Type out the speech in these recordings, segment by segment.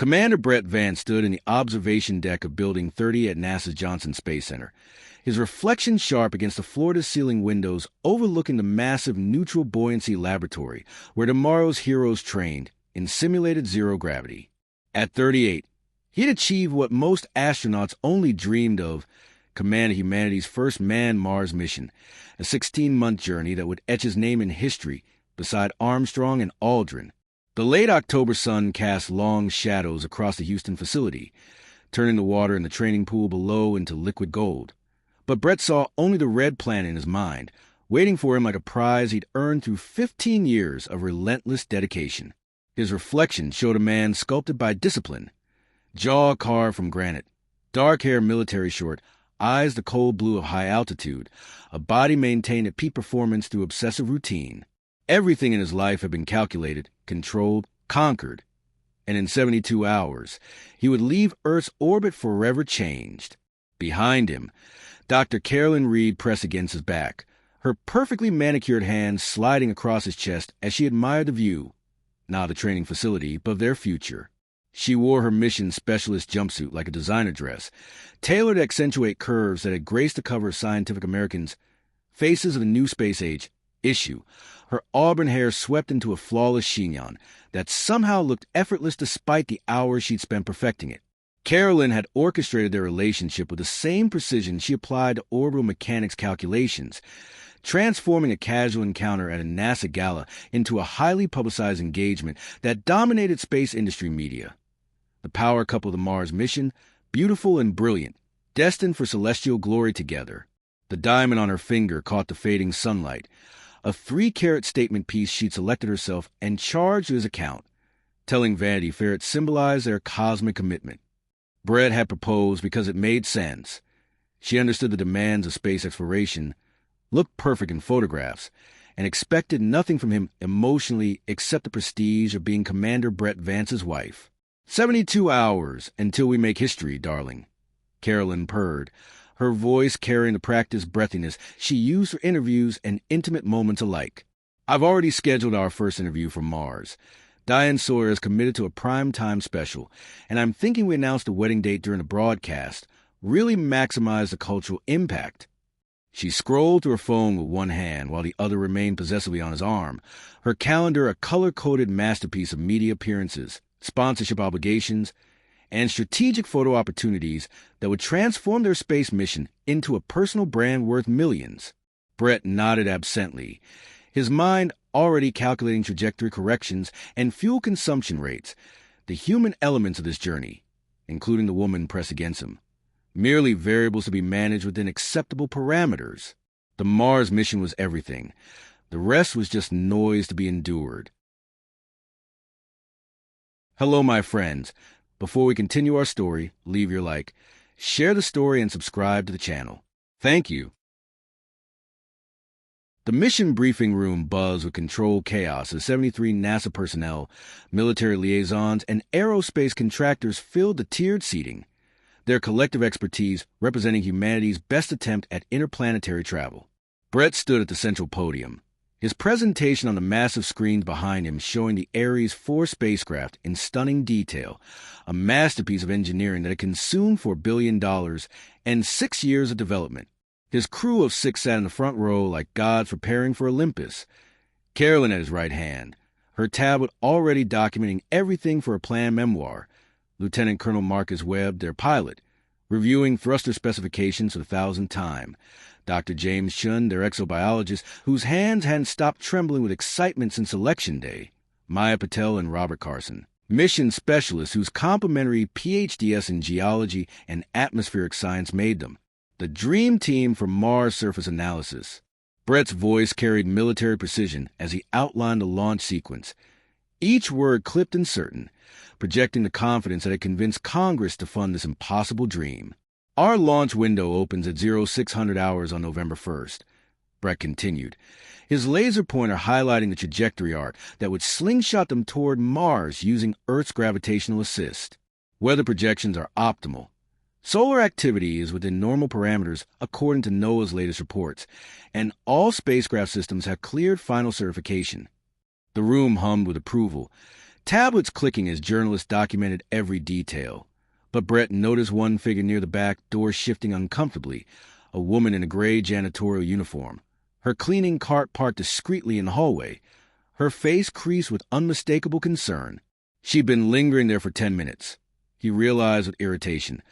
Commander Brett Vance stood in the observation deck of Building 30 at NASA's Johnson Space Center, his reflection sharp against the floor-to-ceiling windows overlooking the massive neutral buoyancy laboratory where tomorrow's heroes trained in simulated zero gravity. At 38, he had achieved what most astronauts only dreamed of, commanding humanity's first manned Mars mission, a 16-month journey that would etch his name in history beside Armstrong and Aldrin. The late October sun cast long shadows across the Houston facility, turning the water in the training pool below into liquid gold. But Brett saw only the red planet in his mind, waiting for him like a prize he'd earned through 15 years of relentless dedication. His reflection showed a man sculpted by discipline, jaw carved from granite, dark hair military short, eyes the cold blue of high altitude, a body maintained at peak performance through obsessive routine. Everything in his life had been calculated, controlled, conquered, and in 72 hours, he would leave Earth's orbit forever changed. Behind him, Dr. Carolyn Reed pressed against his back, her perfectly manicured hands sliding across his chest as she admired the view, not the training facility, but their future. She wore her mission specialist jumpsuit like a designer dress, tailored to accentuate curves that had graced the cover of Scientific American's Faces of the New Space Age issue. Her auburn hair swept into a flawless chignon that somehow looked effortless despite the hours she'd spent perfecting it. Carolyn had orchestrated their relationship with the same precision she applied to orbital mechanics calculations, transforming a casual encounter at a NASA gala into a highly publicized engagement that dominated space industry media. The power couple of the Mars mission, beautiful and brilliant, destined for celestial glory together. The diamond on her finger caught the fading sunlight, a 3-carat statement piece she'd selected herself and charged to his account, telling Vanity Fair it symbolized their cosmic commitment. Brett had proposed because it made sense. She understood the demands of space exploration, looked perfect in photographs, and expected nothing from him emotionally except the prestige of being Commander Brett Vance's wife. 72 hours until we make history, darling, Carolyn purred, her voice carrying the practiced breathiness she used for interviews and intimate moments alike. I've already scheduled our first interview for Mars. Diane Sawyer is committed to a prime-time special, and I'm thinking we announce the wedding date during the broadcast, really maximize the cultural impact. She scrolled through her phone with one hand while the other remained possessively on his arm, her calendar a color-coded masterpiece of media appearances, sponsorship obligations, and strategic photo opportunities that would transform their space mission into a personal brand worth millions. Brett nodded absently, his mind already calculating trajectory corrections and fuel consumption rates, the human elements of this journey, including the woman pressed against him, merely variables to be managed within acceptable parameters. The Mars mission was everything. The rest was just noise to be endured. Hello, my friends. Before we continue our story, leave your like, share the story, and subscribe to the channel. Thank you. The mission briefing room buzzed with controlled chaos as 73 NASA personnel, military liaisons, and aerospace contractors filled the tiered seating, their collective expertise representing humanity's best attempt at interplanetary travel. Brett stood at the central podium, his presentation on the massive screens behind him showing the Ares 4 spacecraft in stunning detail, a masterpiece of engineering that had consumed $4 billion and 6 years of development. His crew of 6 sat in the front row like gods preparing for Olympus. Carolyn at his right hand, her tablet already documenting everything for a planned memoir. Lieutenant Colonel Marcus Webb, their pilot, reviewing thruster specifications for the 1,000th time. Dr. James Chun, their exobiologist, whose hands hadn't stopped trembling with excitement since Election Day. Maya Patel and Robert Carson, mission specialists whose complementary PhDs in geology and atmospheric science made them the dream team for Mars surface analysis. Brett's voice carried military precision as he outlined the launch sequence, each word clipped and certain, projecting the confidence that had convinced Congress to fund this impossible dream. Our launch window opens at 0600 hours on November 1st, Brett continued, his laser pointer highlighting the trajectory arc that would slingshot them toward Mars using Earth's gravitational assist. Weather projections are optimal. Solar activity is within normal parameters according to NOAA's latest reports, and all spacecraft systems have cleared final certification. The room hummed with approval. tablets clicking as journalists documented every detail. But Brett noticed one figure near the back door shifting uncomfortably, a woman in a gray janitorial uniform. Her cleaning cart parked discreetly in the hallway, her face creased with unmistakable concern. She'd been lingering there for 10 minutes. He realized with irritation,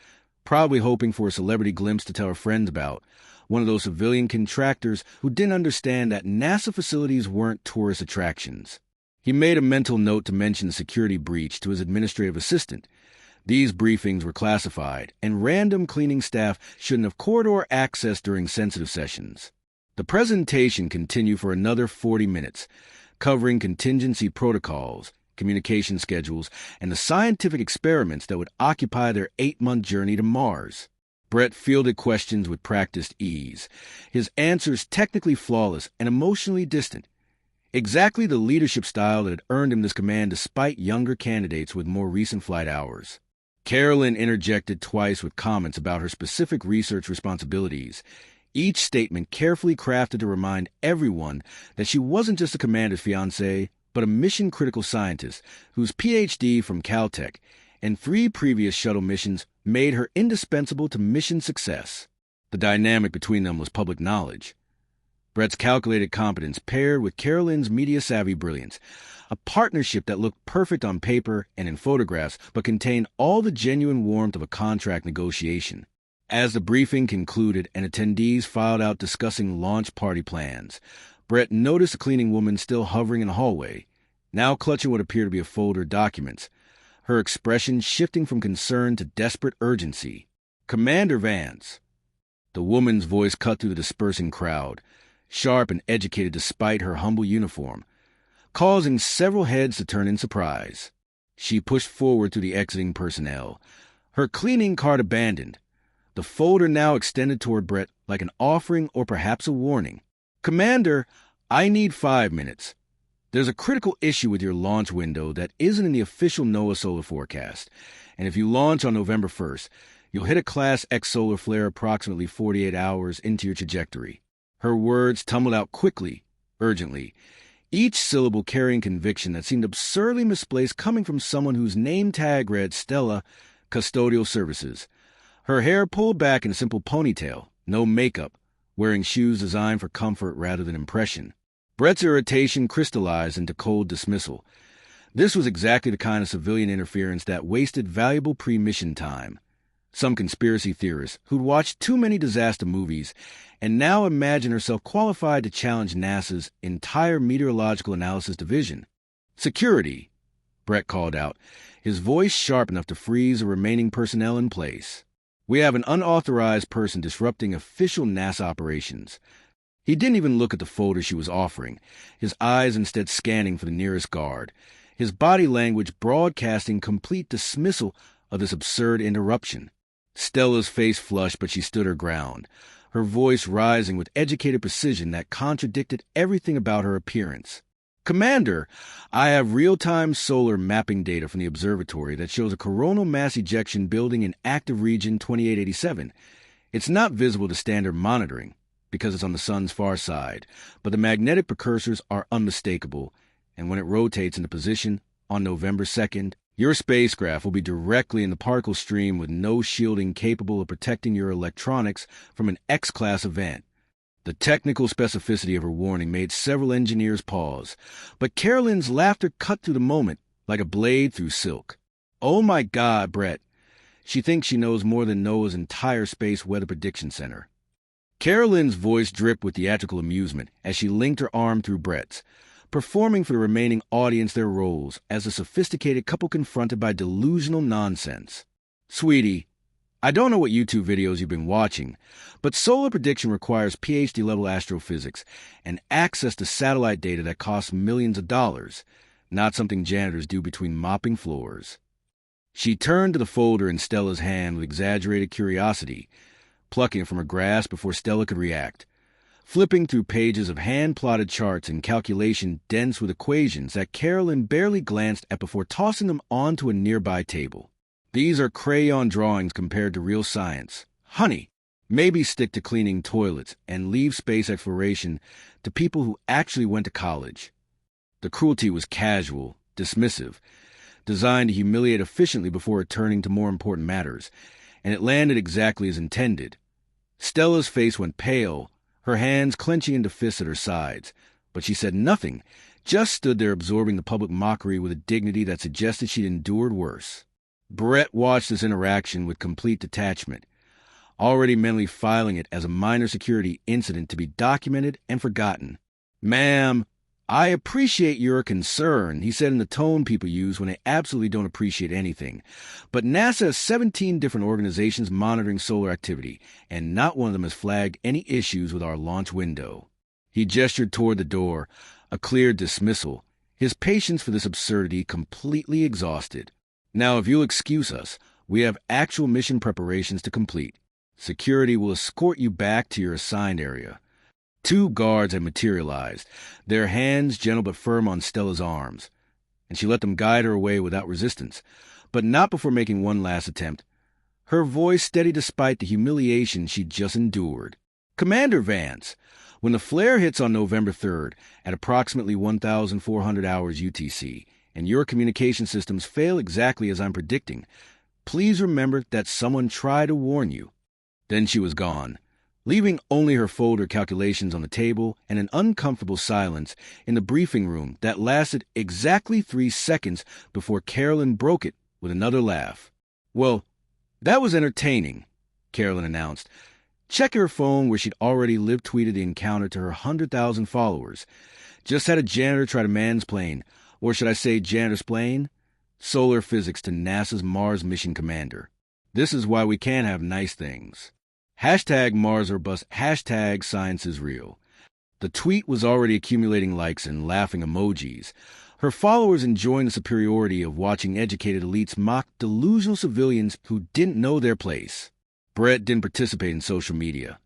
probably hoping for a celebrity glimpse to tell her friends about, one of those civilian contractors who didn't understand that NASA facilities weren't tourist attractions. He made a mental note to mention the security breach to his administrative assistant. These briefings were classified, and random cleaning staff shouldn't have corridor access during sensitive sessions. The presentation continued for another 40 minutes, covering contingency protocols, communication schedules, and the scientific experiments that would occupy their 8-month journey to Mars. Brett fielded questions with practiced ease, his answers technically flawless and emotionally distant. Exactly the leadership style that had earned him this command despite younger candidates with more recent flight hours. Carolyn interjected twice with comments about her specific research responsibilities, each statement carefully crafted to remind everyone that she wasn't just a commander's fiancée, but a mission-critical scientist whose Ph.D. from Caltech and 3 previous shuttle missions made her indispensable to mission success. The dynamic between them was public knowledge. Brett's calculated competence paired with Carolyn's media-savvy brilliance, a partnership that looked perfect on paper and in photographs but contained all the genuine warmth of a contract negotiation. As the briefing concluded and attendees filed out discussing launch party plans, Brett noticed a cleaning woman still hovering in the hallway, now clutching what appeared to be a folder of documents, her expression shifting from concern to desperate urgency. "Commander Vance." The woman's voice cut through the dispersing crowd, sharp and educated despite her humble uniform, causing several heads to turn in surprise. She pushed forward through the exiting personnel, her cleaning cart abandoned, the folder now extended toward Brett like an offering or perhaps a warning. "Commander, I need 5 minutes. There's a critical issue with your launch window that isn't in the official NOAA solar forecast, and if you launch on November 1st, you'll hit a Class X solar flare approximately 48 hours into your trajectory." Her words tumbled out quickly, urgently, each syllable carrying conviction that seemed absurdly misplaced coming from someone whose name tag read Stella, Custodial Services. Her hair pulled back in a simple ponytail, no makeup, wearing shoes designed for comfort rather than impression. Brett's irritation crystallized into cold dismissal. This was exactly the kind of civilian interference that wasted valuable pre-mission time. Some conspiracy theorist who'd watched too many disaster movies and now imagined herself qualified to challenge NASA's entire meteorological analysis division. "Security," Brett called out, his voice sharp enough to freeze the remaining personnel in place. "We have an unauthorized person disrupting official NASA operations." He didn't even look at the folder she was offering, his eyes instead scanning for the nearest guard, his body language broadcasting complete dismissal of this absurd interruption. Stella's face flushed, but she stood her ground, her voice rising with educated precision that contradicted everything about her appearance. "Commander, I have real-time solar mapping data from the observatory that shows a coronal mass ejection building in active region 2887. It's not visible to standard monitoring because it's on the sun's far side, but the magnetic precursors are unmistakable, and when it rotates into position on November 2nd, your spacecraft will be directly in the particle stream with no shielding capable of protecting your electronics from an X-class event." The technical specificity of her warning made several engineers pause, but Carolyn's laughter cut through the moment like a blade through silk. "Oh my God, Brett. She thinks she knows more than NOAA's entire space weather prediction center." Carolyn's voice dripped with theatrical amusement as she linked her arm through Brett's, performing for the remaining audience their roles as a sophisticated couple confronted by delusional nonsense. "Sweetie, I don't know what YouTube videos you've been watching, but solar prediction requires PhD-level astrophysics and access to satellite data that costs millions of dollars, not something janitors do between mopping floors." She turned to the folder in Stella's hand with exaggerated curiosity, plucking it from her grasp before Stella could react, flipping through pages of hand-plotted charts and calculation dense with equations that Carolyn barely glanced at before tossing them onto a nearby table. "These are crayon drawings compared to real science. Honey, maybe stick to cleaning toilets and leave space exploration to people who actually went to college." The cruelty was casual, dismissive, designed to humiliate efficiently before returning to more important matters, and it landed exactly as intended. Stella's face went pale, her hands clenching into fists at her sides, but she said nothing, just stood there absorbing the public mockery with a dignity that suggested she'd endured worse. Brett watched this interaction with complete detachment, already mentally filing it as a minor security incident to be documented and forgotten. "Ma'am, I appreciate your concern," he said in the tone people use when they absolutely don't appreciate anything. "But NASA has 17 different organizations monitoring solar activity, and not one of them has flagged any issues with our launch window." He gestured toward the door, a clear dismissal, his patience for this absurdity completely exhausted. "Now, if you'll excuse us, we have actual mission preparations to complete. Security will escort you back to your assigned area." 2 guards had materialized, their hands gentle but firm on Stella's arms, and she let them guide her away without resistance, but not before making one last attempt, her voice steady despite the humiliation she'd just endured. "Commander Vance, when the flare hits on November 3rd at approximately 1,400 hours UTC, and your communication systems fail exactly as I'm predicting, please remember that someone tried to warn you." Then she was gone, leaving only her folder calculations on the table and an uncomfortable silence in the briefing room that lasted exactly 3 seconds before Carolyn broke it with another laugh. "Well, that was entertaining," Carolyn announced, checking her phone where she'd already live-tweeted the encounter to her 100,000 followers. "Just had a janitor try to mansplain, or should I say janitor-splain, solar physics to NASA's Mars mission commander. This is why we can't have nice things. Hashtag Mars or bust, hashtag science is real." The tweet was already accumulating likes and laughing emojis, her followers enjoying the superiority of watching educated elites mock delusional civilians who didn't know their place. Brett didn't participate in social media,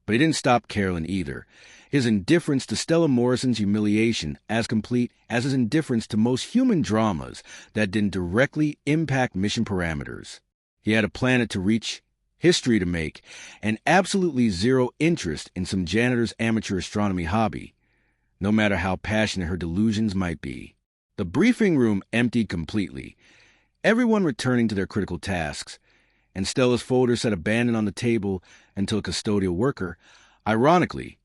but he didn't stop Carolyn either, his indifference to Stella Morrison's humiliation as complete as his indifference to most human dramas that didn't directly impact mission parameters. He had a planet to reach, history to make, and absolutely zero interest in some janitor's amateur astronomy hobby, no matter how passionate her delusions might be. The briefing room emptied completely, everyone returning to their critical tasks, and Stella's folder sat abandoned on the table until a custodial worker, ironically,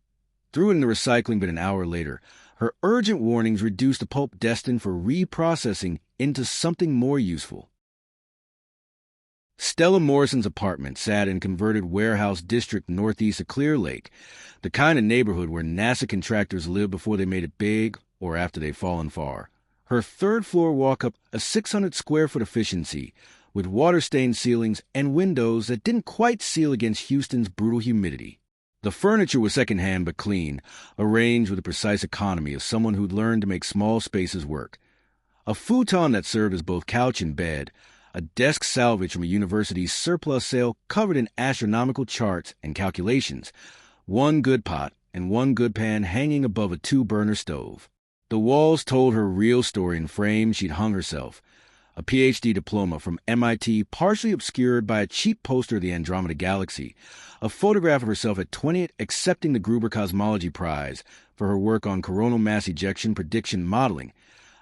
threw it in the recycling bin an hour later. Her urgent warnings reduced the pulp destined for reprocessing into something more useful. Stella Morrison's apartment sat in a converted warehouse district northeast of Clear Lake, the kind of neighborhood where NASA contractors live before they made it big or after they've fallen far. Her third-floor walk-up, a 600-square-foot efficiency, with water-stained ceilings and windows that didn't quite seal against Houston's brutal humidity. The furniture was second-hand but clean, arranged with the precise economy of someone who'd learned to make small spaces work. A futon that served as both couch and bed, a desk salvage from a university's surplus sale covered in astronomical charts and calculations, 1 good pot and 1 good pan hanging above a 2-burner stove. The walls told her real story in frames she'd hung herself, a Ph.D. diploma from MIT partially obscured by a cheap poster of the Andromeda Galaxy, a photograph of herself at 20 accepting the Gruber Cosmology Prize for her work on coronal mass ejection prediction modeling,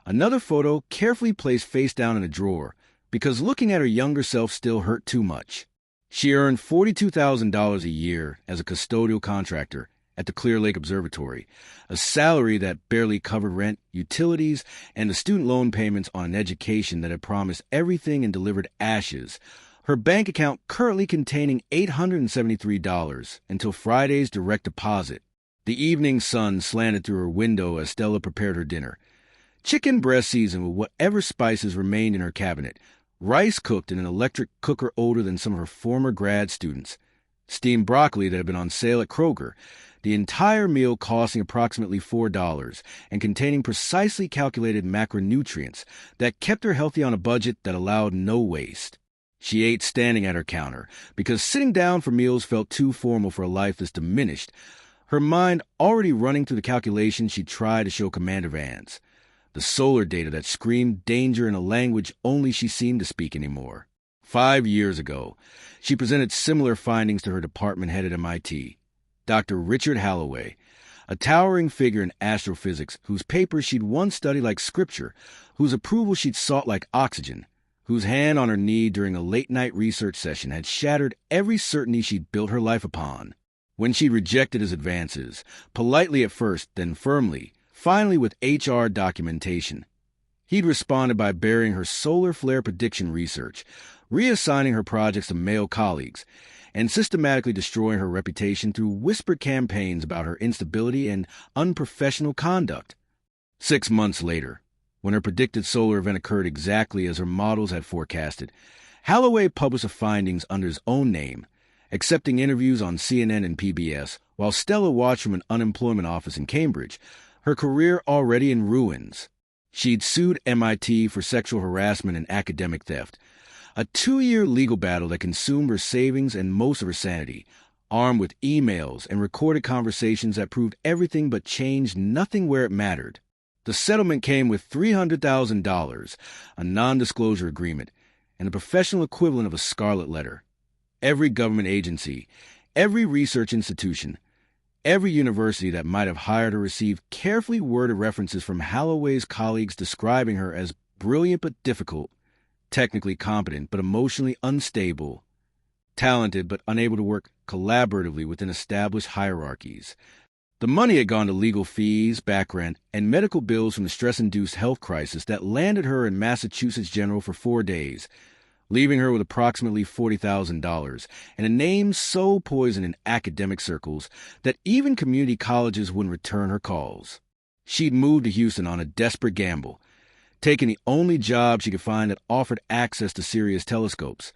another photo carefully placed face down in a drawer, because looking at her younger self still hurt too much. She earned $42,000 a year as a custodial contractor at the Clear Lake Observatory, a salary that barely covered rent, utilities, and the student loan payments on an education that had promised everything and delivered ashes, her bank account currently containing $873 until Friday's direct deposit. The evening sun slanted through her window as Stella prepared her dinner. Chicken breast seasoned with whatever spices remained in her cabinet, rice cooked in an electric cooker older than some of her former grad students, steamed broccoli that had been on sale at Kroger, the entire meal costing approximately $4 and containing precisely calculated macronutrients that kept her healthy on a budget that allowed no waste. She ate standing at her counter because sitting down for meals felt too formal for a life this diminished, her mind already running through the calculations she tried to show Commander Vance, the solar data that screamed danger in a language only she seemed to speak anymore. 5 years ago, she presented similar findings to her department head at MIT, Dr. Richard Halloway, a towering figure in astrophysics whose papers she'd once studied like scripture, whose approval she'd sought like oxygen, whose hand on her knee during a late-night research session had shattered every certainty she'd built her life upon. When she'd rejected his advances, politely at first, then firmly, finally with HR documentation, he'd responded by burying her solar flare prediction research, reassigning her projects to male colleagues, and systematically destroying her reputation through whispered campaigns about her instability and unprofessional conduct. 6 months later, when her predicted solar event occurred exactly as her models had forecasted, Holloway published the findings under his own name, accepting interviews on CNN and PBS, while Stella watched from an unemployment office in Cambridge, her career already in ruins. She'd sued MIT for sexual harassment and academic theft, a 2-year legal battle that consumed her savings and most of her sanity, armed with emails and recorded conversations that proved everything but changed nothing where it mattered. The settlement came with $300,000, a non-disclosure agreement, and the professional equivalent of a scarlet letter. Every government agency, every research institution, every university that might have hired her received carefully worded references from Holloway's colleagues describing her as brilliant but difficult, technically competent but emotionally unstable, talented but unable to work collaboratively within established hierarchies. The money had gone to legal fees, back rent, and medical bills from the stress-induced health crisis that landed her in Massachusetts General for 4 days, leaving her with approximately $40,000 and a name so poisoned in academic circles that even community colleges wouldn't return her calls. She'd moved to Houston on a desperate gamble, taking the only job she could find that offered access to Sirius telescopes,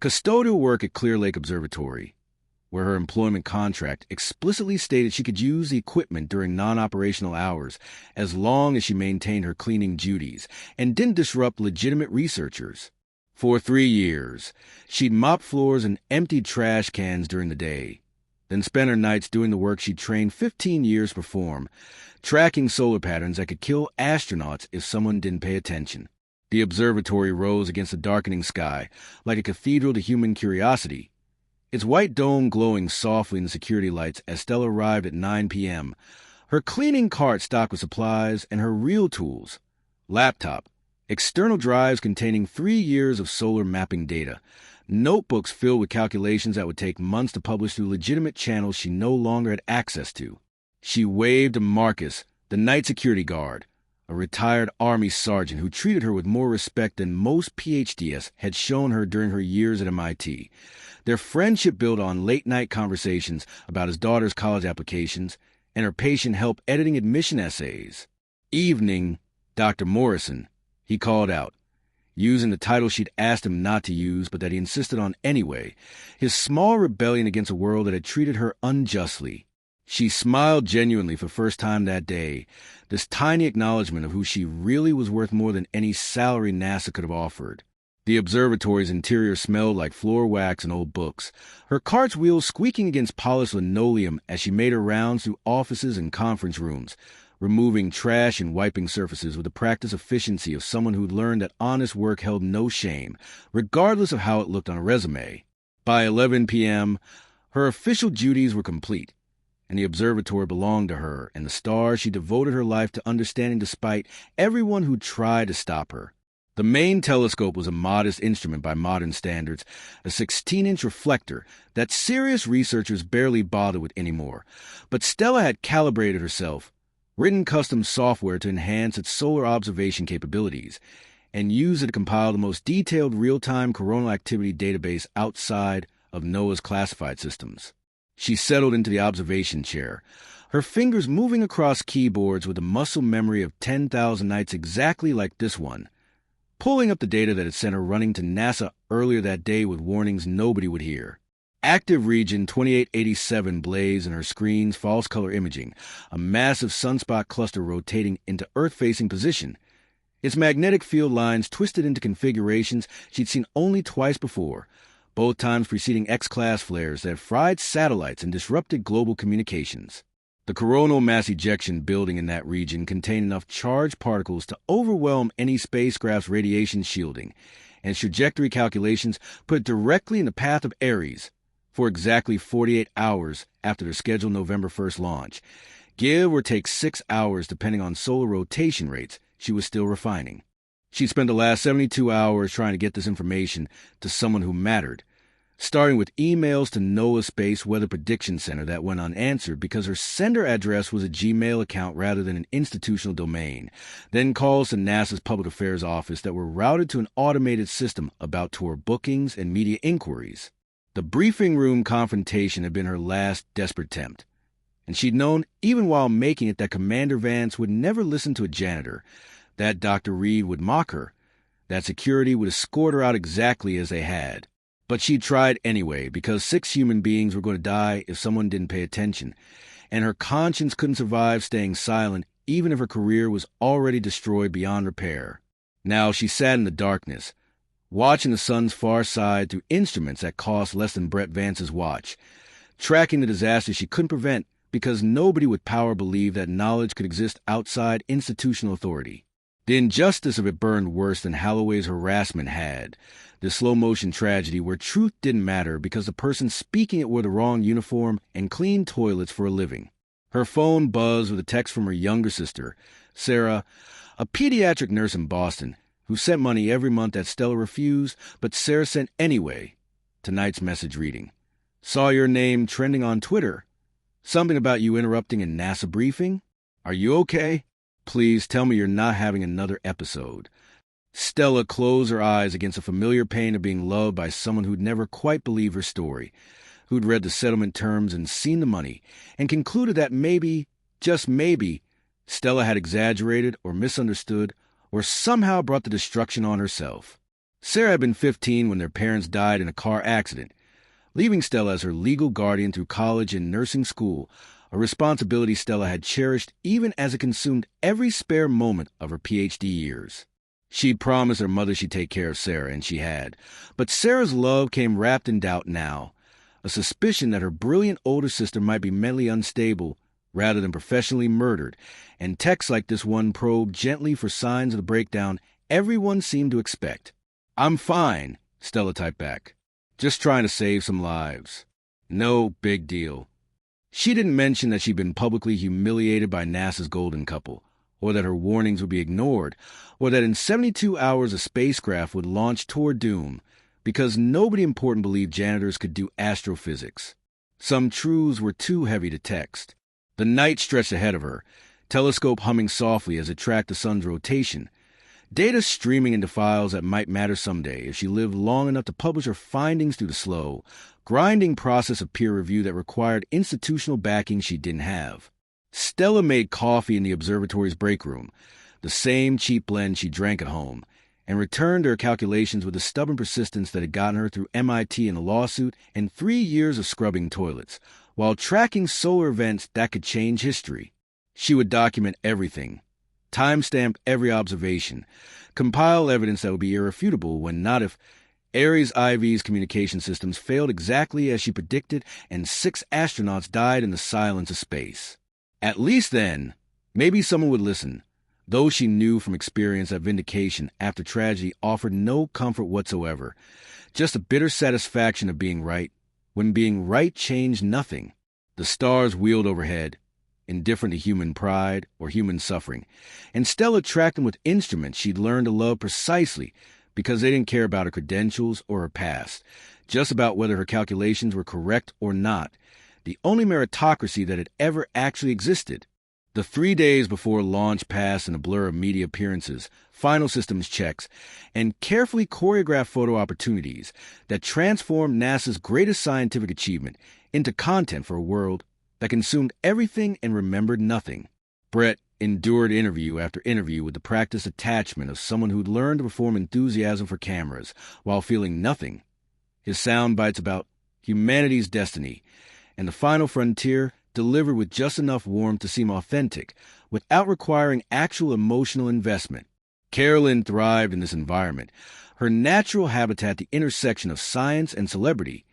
custodial work at Clear Lake Observatory, where her employment contract explicitly stated she could use the equipment during non-operational hours as long as she maintained her cleaning duties and didn't disrupt legitimate researchers. For 3 years, she'd mopped floors and emptied trash cans during the day, then spent her nights doing the work she'd trained 15 years to perform, tracking solar patterns that could kill astronauts if someone didn't pay attention. The observatory rose against the darkening sky, like a cathedral to human curiosity, its white dome glowing softly in the security lights as Stella arrived at 9 p.m., her cleaning cart stocked with supplies and her real tools, laptop, external drives containing 3 years of solar mapping data, notebooks filled with calculations that would take months to publish through legitimate channels she no longer had access to. She waved to Marcus, the night security guard, a retired Army sergeant who treated her with more respect than most PhDs had shown her during her years at MIT. Their friendship built on late-night conversations about his daughter's college applications and her patient help editing admission essays. Evening, Dr. Morrison, he called out, using the title she'd asked him not to use but that he insisted on anyway, his small rebellion against a world that had treated her unjustly. She smiled genuinely for the first time that day, this tiny acknowledgement of who she really was worth more than any salary NASA could have offered. The observatory's interior smelled like floor wax and old books, her cart's wheels squeaking against polished linoleum as she made her rounds through offices and conference rooms, removing trash and wiping surfaces with the practiced efficiency of someone who'd learned that honest work held no shame, regardless of how it looked on a resume. By 11 p.m., her official duties were complete, and the observatory belonged to her and the stars she devoted her life to understanding despite everyone who tried to stop her. The main telescope was a modest instrument by modern standards, a 16-inch reflector that serious researchers barely bothered with anymore, but Stella had calibrated herself, written custom software to enhance its solar observation capabilities, and used it to compile the most detailed real-time coronal activity database outside of NOAA's classified systems. She settled into the observation chair, her fingers moving across keyboards with the muscle memory of 10,000 nights exactly like this one, pulling up the data that had sent her running to NASA earlier that day with warnings nobody would hear. Active region 2887 blazed in her screen's false color imaging, a massive sunspot cluster rotating into Earth-facing position, its magnetic field lines twisted into configurations she'd seen only twice before, both times preceding X-class flares that fried satellites and disrupted global communications. The coronal mass ejection building in that region contained enough charged particles to overwhelm any spacecraft's radiation shielding, and trajectory calculations put it directly in the path of Ares for exactly 48 hours after their scheduled November 1st launch. Give or take 6 hours depending on solar rotation rates she was still refining. She'd spent the last 72 hours trying to get this information to someone who mattered, starting with emails to NOAA Space Weather Prediction Center that went unanswered because her sender address was a Gmail account rather than an institutional domain, then calls to NASA's Public Affairs Office that were routed to an automated system about tour bookings and media inquiries. The briefing room confrontation had been her last desperate attempt, and she'd known even while making it that Commander Vance would never listen to a janitor, that Dr. Reed would mock her, that security would escort her out exactly as they had. But she tried anyway, because 6 human beings were going to die if someone didn't pay attention, and her conscience couldn't survive staying silent even if her career was already destroyed beyond repair. Now she sat in the darkness, watching the sun's far side through instruments that cost less than Brett Vance's watch, tracking the disaster she couldn't prevent because nobody with power believed that knowledge could exist outside institutional authority. The injustice of it burned worse than Holloway's harassment had. The slow-motion tragedy where truth didn't matter because the person speaking it wore the wrong uniform and cleaned toilets for a living. Her phone buzzed with a text from her younger sister, Sarah, a pediatric nurse in Boston, who sent money every month that Stella refused, but Sarah sent anyway. Tonight's message reading: "Saw your name trending on Twitter. Something about you interrupting a NASA briefing? Are you okay? Please tell me you're not having another episode." Stella closed her eyes against a familiar pain of being loved by someone who'd never quite believed her story, who'd read the settlement terms and seen the money, and concluded that maybe, just maybe, Stella had exaggerated or misunderstood or somehow brought the destruction on herself. Sarah had been 15 when their parents died in a car accident, leaving Stella as her legal guardian through college and nursing school, a responsibility Stella had cherished even as it consumed every spare moment of her PhD years. She'd promised her mother she'd take care of Sarah, and she had. But Sarah's love came wrapped in doubt now, a suspicion that her brilliant older sister might be mentally unstable rather than professionally murdered, and texts like this one probed gently for signs of the breakdown everyone seemed to expect. "I'm fine," Stella typed back. "Just trying to save some lives. No big deal." She didn't mention that she'd been publicly humiliated by NASA's golden couple, or that her warnings would be ignored, or that in 72 hours a spacecraft would launch toward doom, because nobody important believed janitors could do astrophysics. Some truths were too heavy to text. The night stretched ahead of her, telescope humming softly as it tracked the sun's rotation, data streaming into files that might matter someday if she lived long enough to publish her findings through the slow, grinding process of peer review that required institutional backing she didn't have. Stella made coffee in the observatory's break room, the same cheap blend she drank at home, and returned to her calculations with the stubborn persistence that had gotten her through MIT in a lawsuit and 3 years of scrubbing toilets, while tracking solar events that could change history. She would document everything, timestamp every observation, compile evidence that would be irrefutable when not if Ares IV's communication systems failed exactly as she predicted and 6 astronauts died in the silence of space. At least then, maybe someone would listen, though she knew from experience that vindication after tragedy offered no comfort whatsoever, just a bitter satisfaction of being right, when being right changed nothing. The stars wheeled overhead, indifferent to human pride or human suffering, and Stella tracked them with instruments she'd learned to love precisely because they didn't care about her credentials or her past, just about whether her calculations were correct or not, the only meritocracy that had ever actually existed. The 3 days before launch passed in a blur of media appearances, final systems checks, and carefully choreographed photo opportunities that transformed NASA's greatest scientific achievement into content for a world that consumed everything and remembered nothing. Brett endured interview after interview with the practiced attachment of someone who'd learned to perform enthusiasm for cameras while feeling nothing. His sound bites about humanity's destiny and the final frontier delivered with just enough warmth to seem authentic, without requiring actual emotional investment. Carolyn thrived in this environment, her natural habitat the intersection of science and celebrity.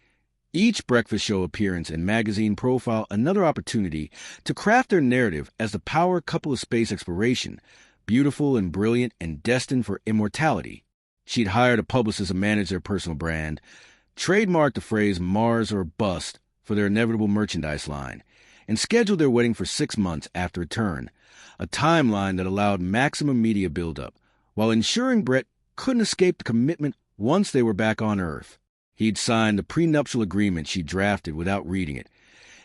Each breakfast show appearance and magazine profile another opportunity to craft their narrative as the power couple of space exploration, beautiful and brilliant and destined for immortality. She'd hired a publicist to manage their personal brand, trademarked the phrase Mars or Bust for their inevitable merchandise line, and scheduled their wedding for 6 months after return, a timeline that allowed maximum media buildup, while ensuring Brett couldn't escape the commitment once they were back on Earth. He'd signed the prenuptial agreement she drafted without reading it,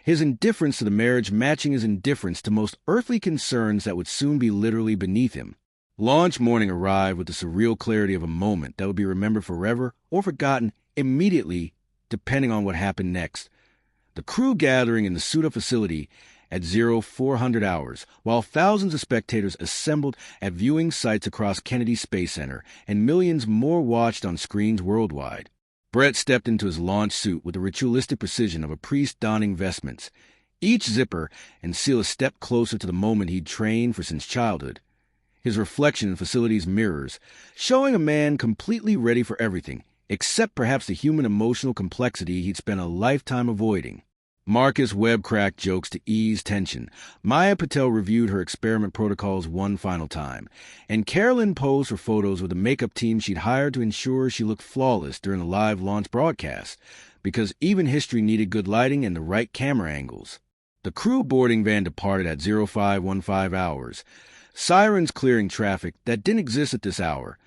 his indifference to the marriage matching his indifference to most earthly concerns that would soon be literally beneath him. Launch morning arrived with the surreal clarity of a moment that would be remembered forever or forgotten immediately, depending on what happened next. The crew gathering in the suit-up facility at 0400 hours, while thousands of spectators assembled at viewing sites across Kennedy Space Center, and millions more watched on screens worldwide. Brett stepped into his launch suit with the ritualistic precision of a priest donning vestments, each zipper and seal a step closer to the moment he'd trained for since childhood. His reflection in facility's mirrors, showing a man completely ready for everything, except perhaps the human emotional complexity he'd spent a lifetime avoiding. Marcus Webb cracked jokes to ease tension. Maya Patel reviewed her experiment protocols one final time, and Carolyn posed for photos with the makeup team she'd hired to ensure she looked flawless during the live launch broadcast, because even history needed good lighting and the right camera angles. The crew boarding van departed at 0515 hours, sirens clearing traffic that didn't exist at this hour.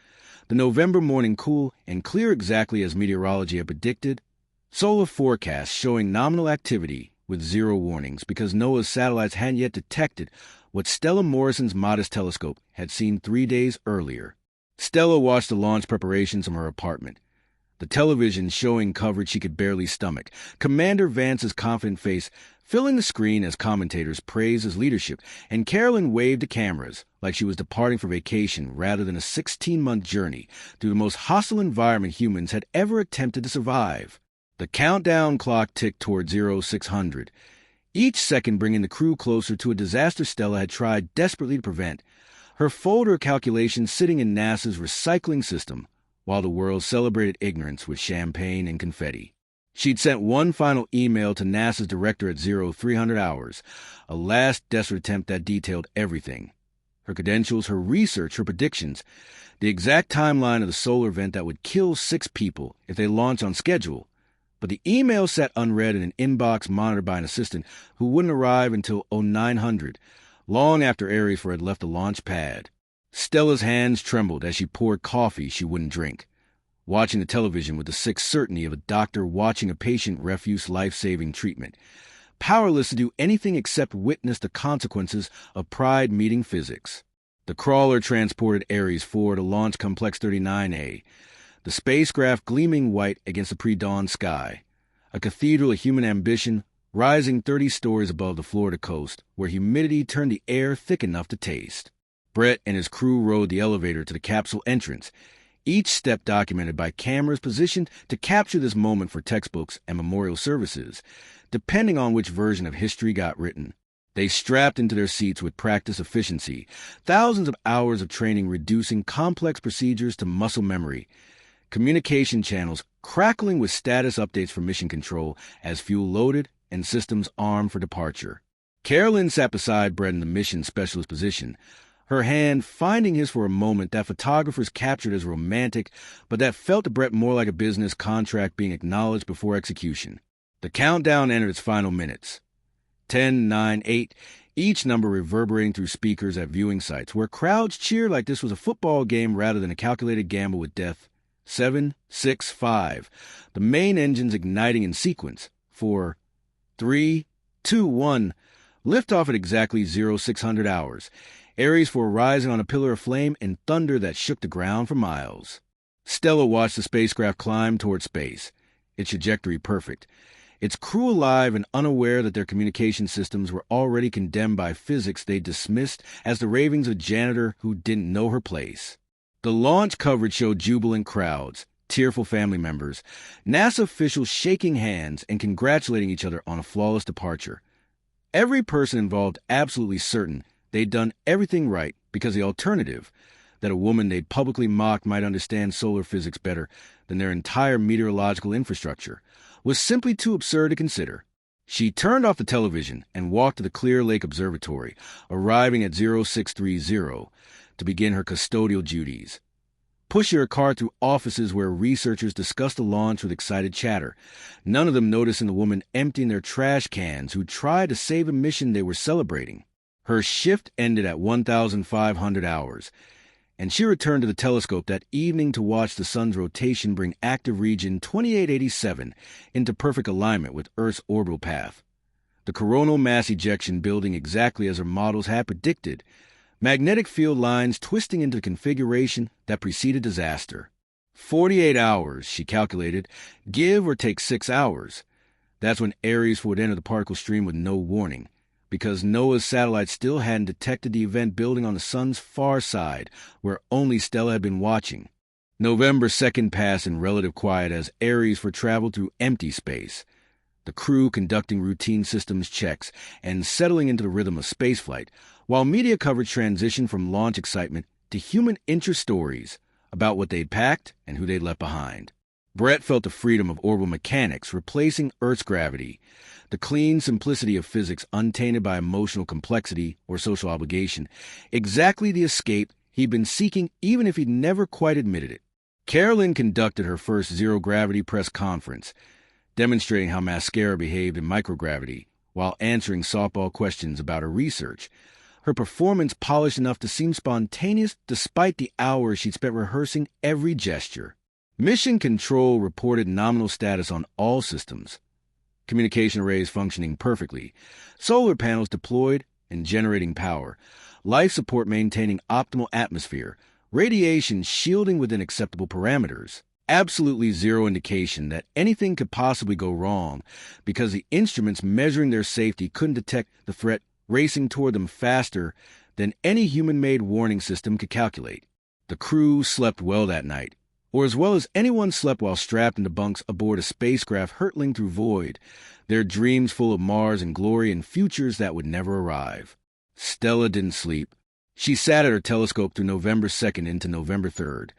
The November morning cool and clear exactly as meteorology had predicted. Solar forecasts showing nominal activity with zero warnings because NOAA's satellites hadn't yet detected what Stella Morrison's modest telescope had seen 3 days earlier. Stella watched the launch preparations from her apartment, the television showing coverage she could barely stomach, Commander Vance's confident face filling the screen as commentators praised his leadership, and Carolyn waved to cameras like she was departing for vacation rather than a 16-month journey through the most hostile environment humans had ever attempted to survive. The countdown clock ticked toward 0600, each second bringing the crew closer to a disaster Stella had tried desperately to prevent, her folder calculations sitting in NASA's recycling system, while the world celebrated ignorance with champagne and confetti. She'd sent one final email to NASA's director at 0300 hours, a last desperate attempt that detailed everything. Her credentials, her research, her predictions, the exact timeline of the solar event that would kill 6 people if they launched on schedule. But the email sat unread in an inbox monitored by an assistant who wouldn't arrive until 0900, long after Ares had left the launch pad. Stella's hands trembled as she poured coffee she wouldn't drink, watching the television with the sick certainty of a doctor watching a patient refuse life-saving treatment, powerless to do anything except witness the consequences of pride meeting physics. The crawler transported Ares 4 to Launch Complex 39A, the spacecraft gleaming white against the pre-dawn sky, a cathedral of human ambition rising 30 stories above the Florida coast, where humidity turned the air thick enough to taste. Brett and his crew rode the elevator to the capsule entrance, each step documented by cameras positioned to capture this moment for textbooks and memorial services, depending on which version of history got written. They strapped into their seats with practice efficiency, thousands of hours of training reducing complex procedures to muscle memory, communication channels crackling with status updates for mission control as fuel loaded and systems armed for departure. Carolyn sat beside Brett in the mission specialist position, her hand finding his for a moment that photographers captured as romantic, but that felt to Brett more like a business contract being acknowledged before execution. The countdown entered its final minutes. 10, 9, 8, each number reverberating through speakers at viewing sites, where crowds cheered like this was a football game rather than a calculated gamble with death. 7, 6, 5, the main engines igniting in sequence. 4, 3, 2, 1, liftoff at exactly 0600 hours. Ares 4 rising on a pillar of flame and thunder that shook the ground for miles. Stella watched the spacecraft climb toward space, its trajectory perfect, its crew alive and unaware that their communication systems were already condemned by physics they dismissed as the ravings of a janitor who didn't know her place. The launch coverage showed jubilant crowds, tearful family members, NASA officials shaking hands and congratulating each other on a flawless departure. Every person involved absolutely certain they'd done everything right because the alternative, that a woman they'd publicly mocked might understand solar physics better than their entire meteorological infrastructure, was simply too absurd to consider. She turned off the television and walked to the Clear Lake Observatory, arriving at 0630 to begin her custodial duties. Pushing her car through offices where researchers discussed the launch with excited chatter, none of them noticing the woman emptying their trash cans who tried to save a mission they were celebrating. Her shift ended at 1500 hours, and she returned to the telescope that evening to watch the sun's rotation bring active region 2887 into perfect alignment with Earth's orbital path. The coronal mass ejection building exactly as her models had predicted, magnetic field lines twisting into the configuration that preceded disaster. 48 hours, she calculated, give or take 6 hours. That's when Ares would enter the particle stream with no warning, because NOAA's satellite still hadn't detected the event building on the sun's far side, where only Stella had been watching. November 2nd passed in relative quiet as Ares traveled through empty space, the crew conducting routine systems checks and settling into the rhythm of spaceflight, while media coverage transitioned from launch excitement to human interest stories about what they'd packed and who they'd left behind. Brett felt the freedom of orbital mechanics replacing Earth's gravity, the clean simplicity of physics untainted by emotional complexity or social obligation, exactly the escape he'd been seeking even if he'd never quite admitted it. Carolyn conducted her first zero-gravity press conference, demonstrating how mascara behaved in microgravity while answering softball questions about her research, her performance polished enough to seem spontaneous despite the hours she'd spent rehearsing every gesture. Mission Control reported nominal status on all systems. Communication arrays functioning perfectly, solar panels deployed and generating power, life support maintaining optimal atmosphere, radiation shielding within acceptable parameters. Absolutely zero indication that anything could possibly go wrong because the instruments measuring their safety couldn't detect the threat racing toward them faster than any human-made warning system could calculate. The crew slept well that night, or as well as anyone slept while strapped into bunks aboard a spacecraft hurtling through void, their dreams full of Mars and glory and futures that would never arrive. Stella didn't sleep. She sat at her telescope through November 2nd into November 3rd,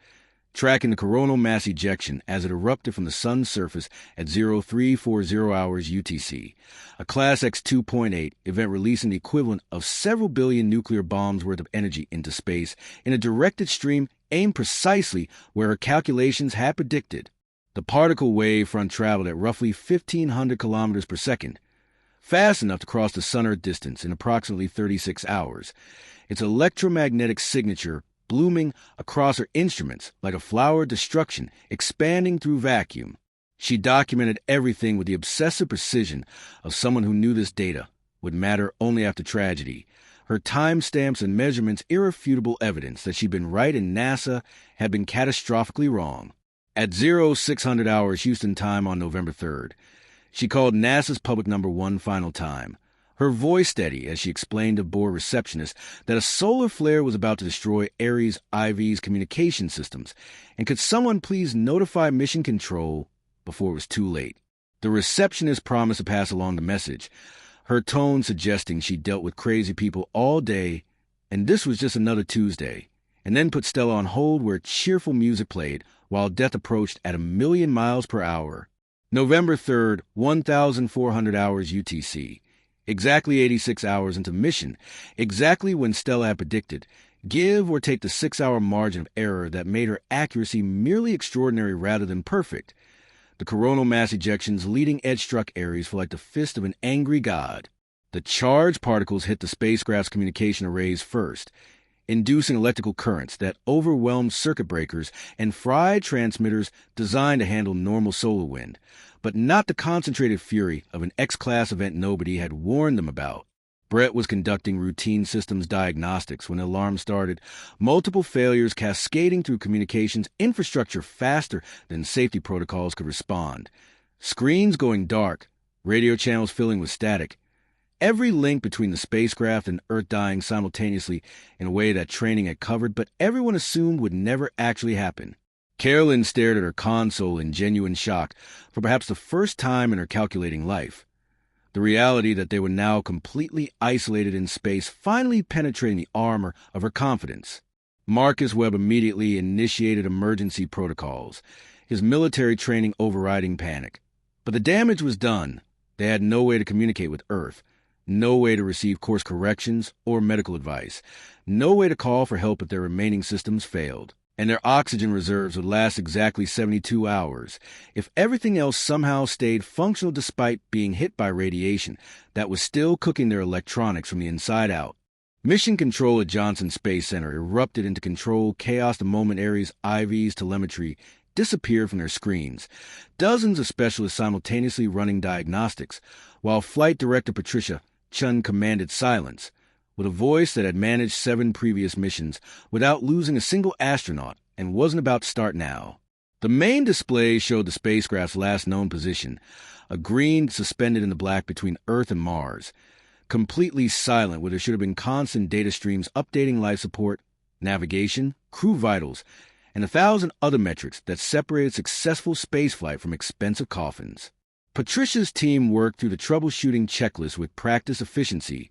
tracking the coronal mass ejection as it erupted from the sun's surface at 0340 hours UTC, a Class X 2.8 event releasing the equivalent of several billion nuclear bombs worth of energy into space in a directed stream aimed precisely where her calculations had predicted. The particle wave front traveled at roughly 1,500 kilometers per second, fast enough to cross the Sun-Earth distance in approximately 36 hours, its electromagnetic signature blooming across her instruments like a flower of destruction expanding through vacuum. She documented everything with the obsessive precision of someone who knew this data would matter only after tragedy, her timestamps and measurements irrefutable evidence that she'd been right and NASA had been catastrophically wrong. At 0600 hours Houston time on November 3rd, she called NASA's public number one final time, her voice steady as she explained to board receptionist that a solar flare was about to destroy Ares IV's communication systems, and could someone please notify Mission Control before it was too late. The receptionist promised to pass along the message, her tone suggesting she dealt with crazy people all day, and this was just another Tuesday, and then put Stella on hold where cheerful music played while death approached at 1,000,000 miles per hour. November 3rd, 1,400 hours UTC. Exactly 86 hours into mission, exactly when Stella had predicted, give or take the 6-hour margin of error that made her accuracy merely extraordinary rather than perfect. The coronal mass ejection's leading edge struck Ares for like the fist of an angry god. The charged particles hit the spacecraft's communication arrays first, inducing electrical currents that overwhelmed circuit breakers and fried transmitters designed to handle normal solar wind, but not the concentrated fury of an X-class event nobody had warned them about. Brett was conducting routine systems diagnostics when the alarm started, multiple failures cascading through communications infrastructure faster than safety protocols could respond. Screens going dark, radio channels filling with static, every link between the spacecraft and Earth dying simultaneously in a way that training had covered, but everyone assumed would never actually happen. Carolyn stared at her console in genuine shock for perhaps the first time in her calculating life. The reality that they were now completely isolated in space finally penetrating the armor of her confidence. Marcus Webb immediately initiated emergency protocols, his military training overriding panic. But the damage was done. They had no way to communicate with Earth, no way to receive course corrections or medical advice, no way to call for help if their remaining systems failed. And their oxygen reserves would last exactly 72 hours if everything else somehow stayed functional despite being hit by radiation that was still cooking their electronics from the inside out. Mission control at Johnson Space Center erupted into control chaos the moment Ares IV's telemetry disappeared from their screens. Dozens of specialists simultaneously running diagnostics, while Flight Director Patricia Chun commanded silence. With a voice that had managed 7 previous missions without losing a single astronaut and wasn't about to start now. The main display showed the spacecraft's last known position, a green suspended in the black between Earth and Mars, completely silent where there should have been constant data streams updating life support, navigation, crew vitals, and 1,000 other metrics that separated successful spaceflight from expensive coffins. Patricia's team worked through the troubleshooting checklist with practice efficiency,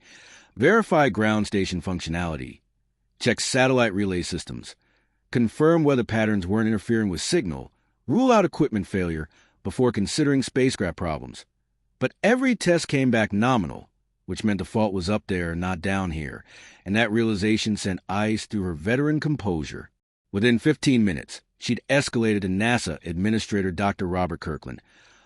verified ground station functionality, checked satellite relay systems, confirmed weather patterns weren't interfering with signal, rule out equipment failure before considering spacecraft problems. But every test came back nominal, which meant the fault was up there, not down here, and that realization sent ice through her veteran composure. Within 15 minutes, she'd escalated to NASA Administrator Dr. Robert Kirkland,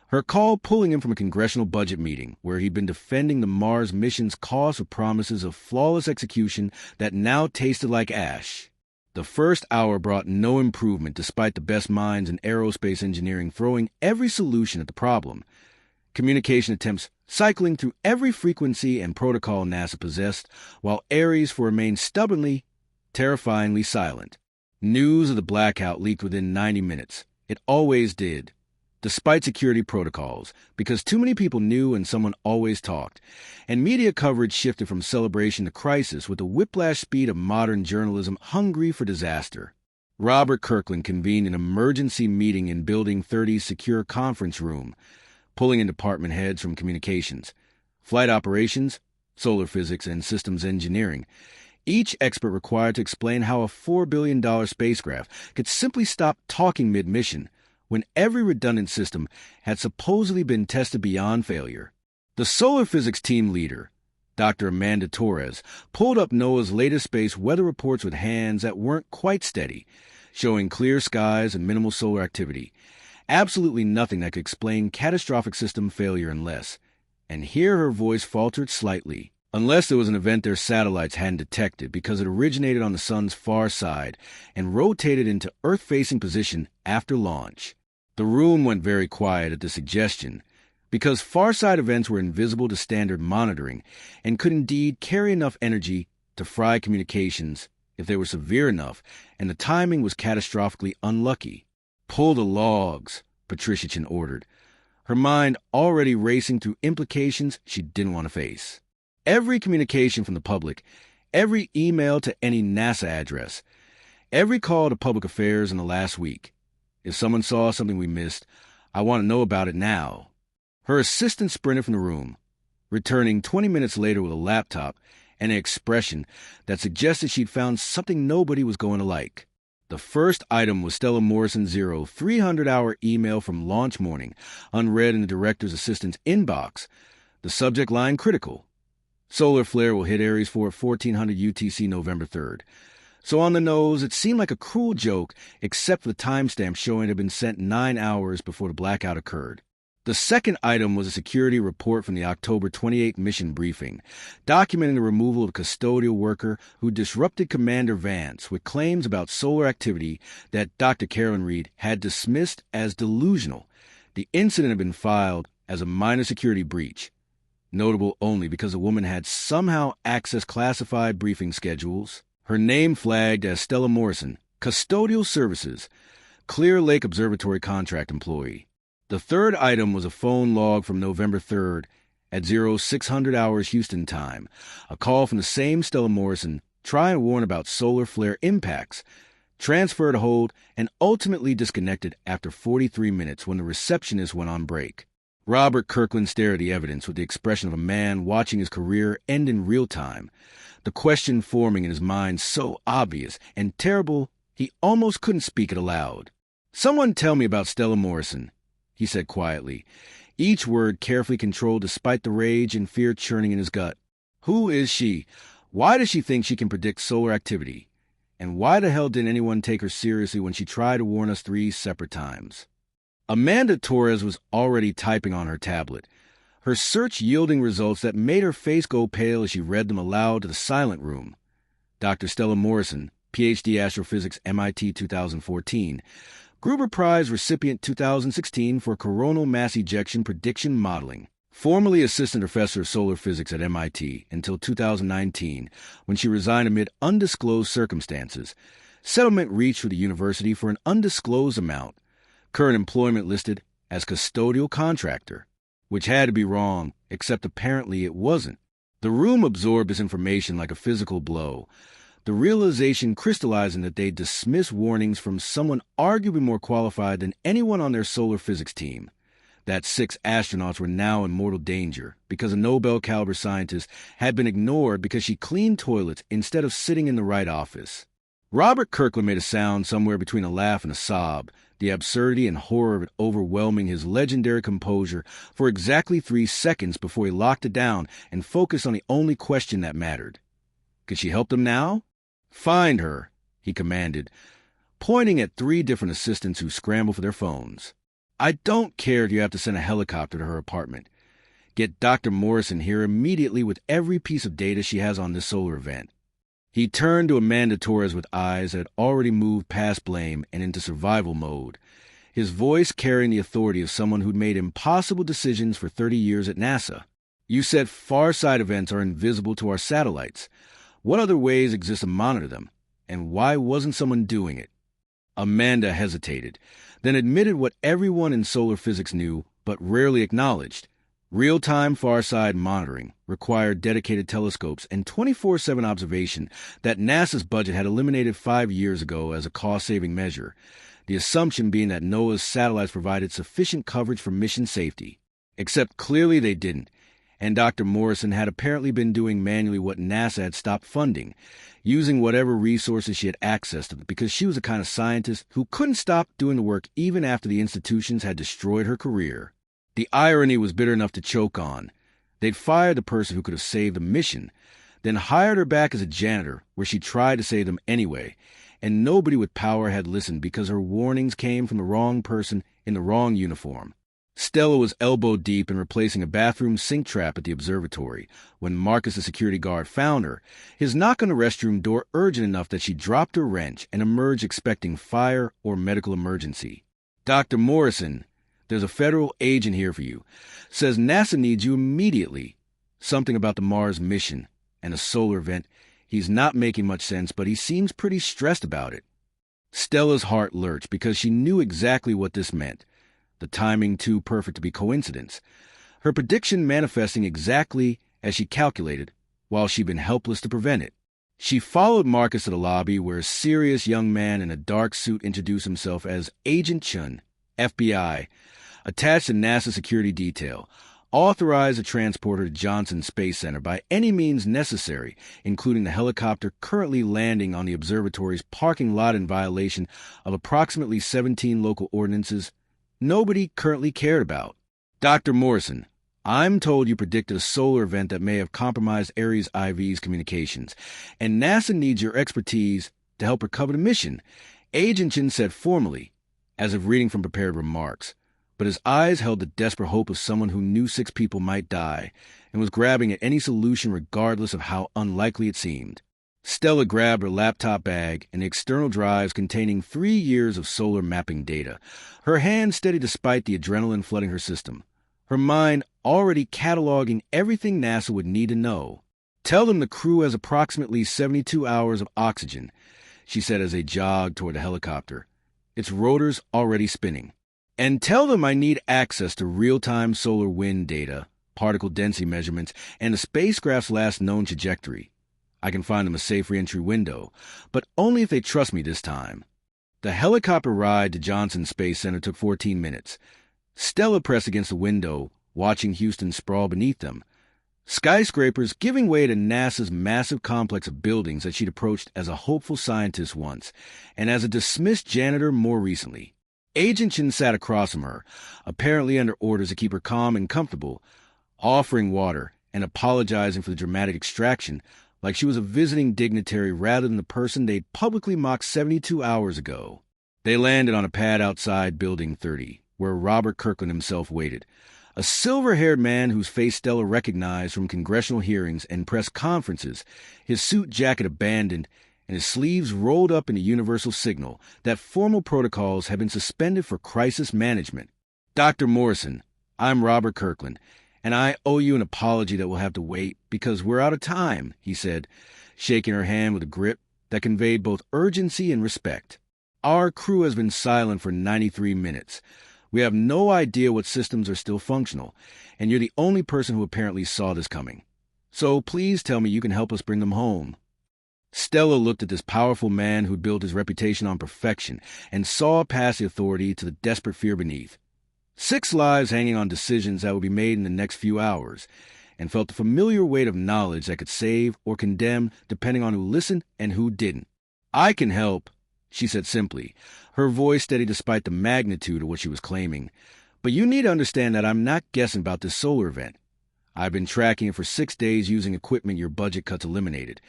her call pulling him from a congressional budget meeting where he'd been defending the Mars mission's cost with promises of flawless execution that now tasted like ash. The first hour brought no improvement despite the best minds in aerospace engineering throwing every solution at the problem. Communication attempts cycling through every frequency and protocol NASA possessed, while Ares remained stubbornly, terrifyingly silent. News of the blackout leaked within 90 minutes. It always did. Despite security protocols, because too many people knew and someone always talked, and media coverage shifted from celebration to crisis with the whiplash speed of modern journalism hungry for disaster. Robert Kirkland convened an emergency meeting in Building 30's secure conference room, pulling in department heads from communications, flight operations, solar physics, and systems engineering, each expert required to explain how a $4 billion spacecraft could simply stop talking mid-mission, when every redundant system had supposedly been tested beyond failure. The solar physics team leader, Dr. Amanda Torres, pulled up NOAA's latest space weather reports with hands that weren't quite steady, showing clear skies and minimal solar activity. Absolutely nothing that could explain catastrophic system failure unless, and here her voice faltered slightly, unless there was an event their satellites hadn't detected because it originated on the sun's far side and rotated into Earth-facing position after launch. The room went very quiet at the suggestion, because far-side events were invisible to standard monitoring and could indeed carry enough energy to fry communications if they were severe enough and the timing was catastrophically unlucky. "Pull the logs," Patricia Chin ordered, her mind already racing through implications she didn't want to face. Every communication from the public, every email to any NASA address, every call to public affairs in the last week. If someone saw something we missed, I want to know about it now. Her assistant sprinted from the room, returning 20 minutes later with a laptop and an expression that suggested she'd found something nobody was going to like. The first item was Stella Morrison's 300-hour email from launch morning, unread in the director's assistant's inbox. The subject line critical. Solar flare will hit Ares 4 at 1400 UTC November 3rd. So on the nose, it seemed like a cruel joke, except for the timestamp showing it had been sent 9 hours before the blackout occurred. The second item was a security report from the October 28 mission briefing, documenting the removal of a custodial worker who disrupted Commander Vance with claims about solar activity that Dr. Carolyn Reed had dismissed as delusional. The incident had been filed as a minor security breach, notable only because the woman had somehow accessed classified briefing schedules. Her name flagged as Stella Morrison, Custodial Services, Clear Lake Observatory contract employee. The third item was a phone log from November 3rd at 0600 hours Houston time, a call from the same Stella Morrison trying to warn about solar flare impacts, transferred to hold, and ultimately disconnected after 43 minutes when the receptionist went on break. Robert Kirkland stared at the evidence with the expression of a man watching his career end in real time, the question forming in his mind so obvious and terrible he almost couldn't speak it aloud. "Someone tell me about Stella Morrison," he said quietly, each word carefully controlled despite the rage and fear churning in his gut. "Who is she? Why does she think she can predict solar activity? And why the hell didn't anyone take her seriously when she tried to warn us 3 separate times?" Amanda Torres was already typing on her tablet, her search yielding results that made her face go pale as she read them aloud to the silent room. Dr. Stella Morrison, Ph.D. Astrophysics, MIT 2014, Gruber Prize recipient 2016 for coronal mass ejection prediction modeling. Formerly assistant professor of solar physics at MIT until 2019, when she resigned amid undisclosed circumstances. Settlement reached with the university for an undisclosed amount. Current employment listed as custodial contractor, which had to be wrong, except apparently it wasn't. The room absorbed this information like a physical blow, the realization crystallizing that they'd dismissed warnings from someone arguably more qualified than anyone on their solar physics team. That 6 astronauts were now in mortal danger because a Nobel-caliber scientist had been ignored because she cleaned toilets instead of sitting in the right office. Robert Kirkland made a sound somewhere between a laugh and a sob, the absurdity and horror of it overwhelming his legendary composure for exactly 3 seconds before he locked it down and focused on the only question that mattered. Could she help them now? "Find her," he commanded, pointing at 3 different assistants who scrambled for their phones. "I don't care if you have to send a helicopter to her apartment. Get Dr. Morrison here immediately with every piece of data she has on this solar event." He turned to Amanda Torres with eyes that had already moved past blame and into survival mode, his voice carrying the authority of someone who'd made impossible decisions for 30 years at NASA. "You said far-side events are invisible to our satellites. What other ways exist to monitor them, and why wasn't someone doing it?" Amanda hesitated, then admitted what everyone in solar physics knew but rarely acknowledged. Real-time far-side monitoring required dedicated telescopes and 24/7 observation that NASA's budget had eliminated 5 years ago as a cost-saving measure, the assumption being that NOAA's satellites provided sufficient coverage for mission safety. Except clearly they didn't, and Dr. Morrison had apparently been doing manually what NASA had stopped funding, using whatever resources she had access to because she was the kind of scientist who couldn't stop doing the work even after the institutions had destroyed her career. The irony was bitter enough to choke on. They'd fired the person who could have saved the mission, then hired her back as a janitor, where she tried to save them anyway, and nobody with power had listened because her warnings came from the wrong person in the wrong uniform. Stella was elbow deep in replacing a bathroom sink trap at the observatory when Marcus, the security guard, found her, his knock on the restroom door urgent enough that she dropped her wrench and emerged expecting fire or medical emergency. "Dr. Morrison, there's a federal agent here for you. Says NASA needs you immediately." Something about the Mars mission and a solar event. He's not making much sense, but he seems pretty stressed about it. Stella's heart lurched because she knew exactly what this meant. The timing too perfect to be coincidence. Her prediction manifesting exactly as she calculated, while she'd been helpless to prevent it. She followed Marcus to the lobby where a serious young man in a dark suit introduced himself as Agent Chun, FBI, attached to NASA security detail, authorized to transport her to Johnson Space Center by any means necessary, including the helicopter currently landing on the observatory's parking lot in violation of approximately 17 local ordinances nobody currently cared about. "Dr. Morrison, I'm told you predicted a solar event that may have compromised Ares IV's communications, and NASA needs your expertise to help recover the mission," Agent Chin said formally, as if reading from prepared remarks, but his eyes held the desperate hope of someone who knew 6 people might die and was grabbing at any solution regardless of how unlikely it seemed. Stella grabbed her laptop bag and the external drives containing 3 years of solar mapping data, her hand steady despite the adrenaline flooding her system, her mind already cataloging everything NASA would need to know. "Tell them the crew has approximately 72 hours of oxygen," she said as they jogged toward the helicopter, its rotors already spinning. "And tell them I need access to real-time solar wind data, particle density measurements, and the spacecraft's last known trajectory. I can find them a safe re-entry window, but only if they trust me this time." The helicopter ride to Johnson Space Center took 14 minutes. Stella pressed against the window, watching Houston sprawl beneath them, skyscrapers giving way to NASA's massive complex of buildings that she'd approached as a hopeful scientist once, and as a dismissed janitor more recently. Agent Chin sat across from her, apparently under orders to keep her calm and comfortable, offering water and apologizing for the dramatic extraction, like she was a visiting dignitary rather than the person they'd publicly mocked 72 hours ago. They landed on a pad outside Building 30, where Robert Kirkland himself waited. A silver-haired man whose face Stella recognized from congressional hearings and press conferences, his suit jacket abandoned and his sleeves rolled up in a universal signal that formal protocols had been suspended for crisis management. "Dr. Morrison, I'm Robert Kirkland, and I owe you an apology that will have to wait because we're out of time," he said, shaking her hand with a grip that conveyed both urgency and respect. "Our crew has been silent for 93 minutes. We have no idea what systems are still functional, and you're the only person who apparently saw this coming. So please tell me you can help us bring them home." Stella looked at this powerful man who'd built his reputation on perfection and saw past the authority to the desperate fear beneath. 6 lives hanging on decisions that would be made in the next few hours, and felt the familiar weight of knowledge that could save or condemn depending on who listened and who didn't. "I can help," she said simply, her voice steady despite the magnitude of what she was claiming. "But you need to understand that I'm not guessing about this solar event. I've been tracking it for 6 days using equipment your budget cuts eliminated,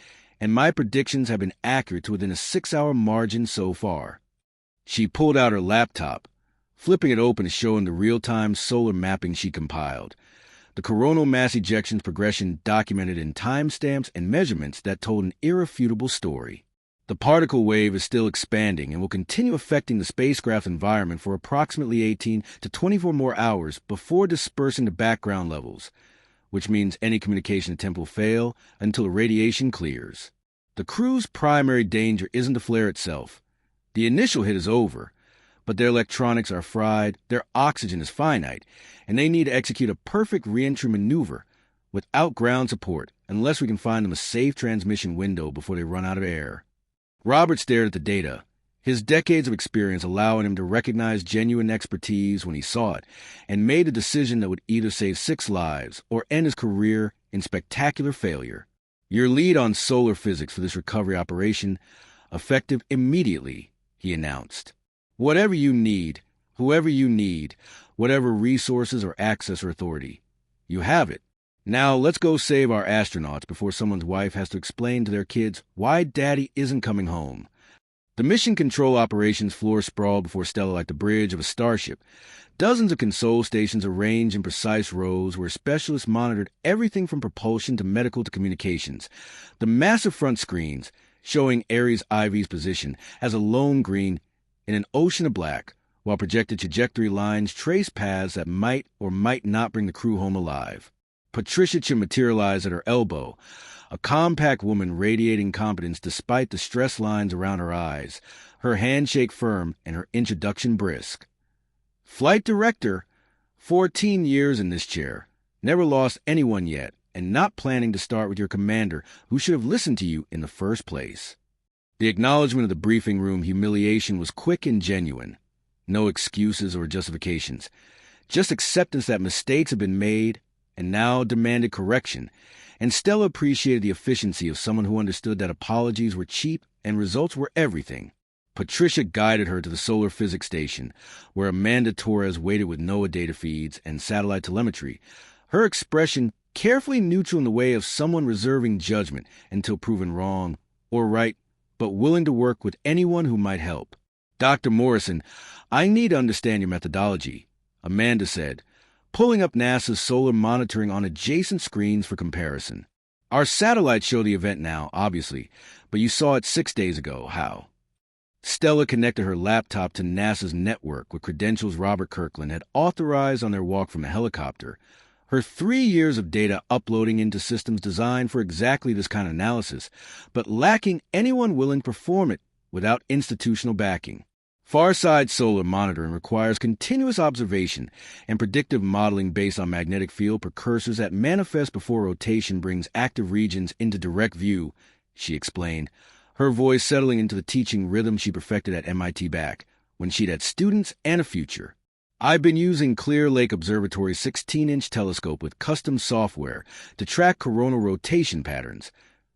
and my predictions have been accurate to within a 6-hour margin so far." She pulled out her laptop, flipping it open to show him the real-time solar mapping she compiled. The coronal mass ejections progression documented in timestamps and measurements that told an irrefutable story. The particle wave is still expanding and will continue affecting the spacecraft's environment for approximately 18 to 24 more hours before dispersing to background levels, which means any communication attempt will fail until the radiation clears. The crew's primary danger isn't the flare itself. The initial hit is over, but their electronics are fried, their oxygen is finite, and they need to execute a perfect re-entry maneuver without ground support unless we can find them a safe transmission window before they run out of air. Robert stared at the data, his decades of experience allowing him to recognize genuine expertise when he saw it, and made a decision that would either save 6 lives or end his career in spectacular failure. "Your lead on solar physics for this recovery operation, effective immediately," he announced. "Whatever you need, whoever you need, whatever resources or access or authority, you have it. Now let's go save our astronauts before someone's wife has to explain to their kids why Daddy isn't coming home." The mission control operations floor sprawled before Stella like the bridge of a starship. Dozens of console stations arranged in precise rows where specialists monitored everything from propulsion to medical to communications. The massive front screens, showing Ares IV's position as a lone green in an ocean of black, while projected trajectory lines trace paths that might or might not bring the crew home alive. Patricia materialized at her elbow, a compact woman radiating competence despite the stress lines around her eyes, her handshake firm and her introduction brisk. "Flight director, 14 years in this chair, never lost anyone yet, and not planning to start with your commander, who should have listened to you in the first place." The acknowledgement of the briefing room humiliation was quick and genuine. No excuses or justifications, just acceptance that mistakes had been made and now demanded correction, and Stella appreciated the efficiency of someone who understood that apologies were cheap and results were everything. Patricia guided her to the solar physics station, where Amanda Torres waited with NOAA data feeds and satellite telemetry, her expression carefully neutral in the way of someone reserving judgment until proven wrong, or right, but willing to work with anyone who might help. "Dr. Morrison, I need to understand your methodology," Amanda said, pulling up NASA's solar monitoring on adjacent screens for comparison. "Our satellites show the event now, obviously, but you saw it 6 days ago. How?" Stella connected her laptop to NASA's network with credentials Robert Kirkland had authorized on their walk from a helicopter, her 3 years of data uploading into systems designed for exactly this kind of analysis, but lacking anyone willing to perform it without institutional backing. Far-side solar monitoring requires continuous observation and predictive modeling based on magnetic field precursors that manifest before rotation brings active regions into direct view, she explained, her voice settling into the teaching rhythm she perfected at MIT back, when she'd had students and a future. "I've been using Clear Lake Observatory's 16-inch telescope with custom software to track coronal rotation patterns,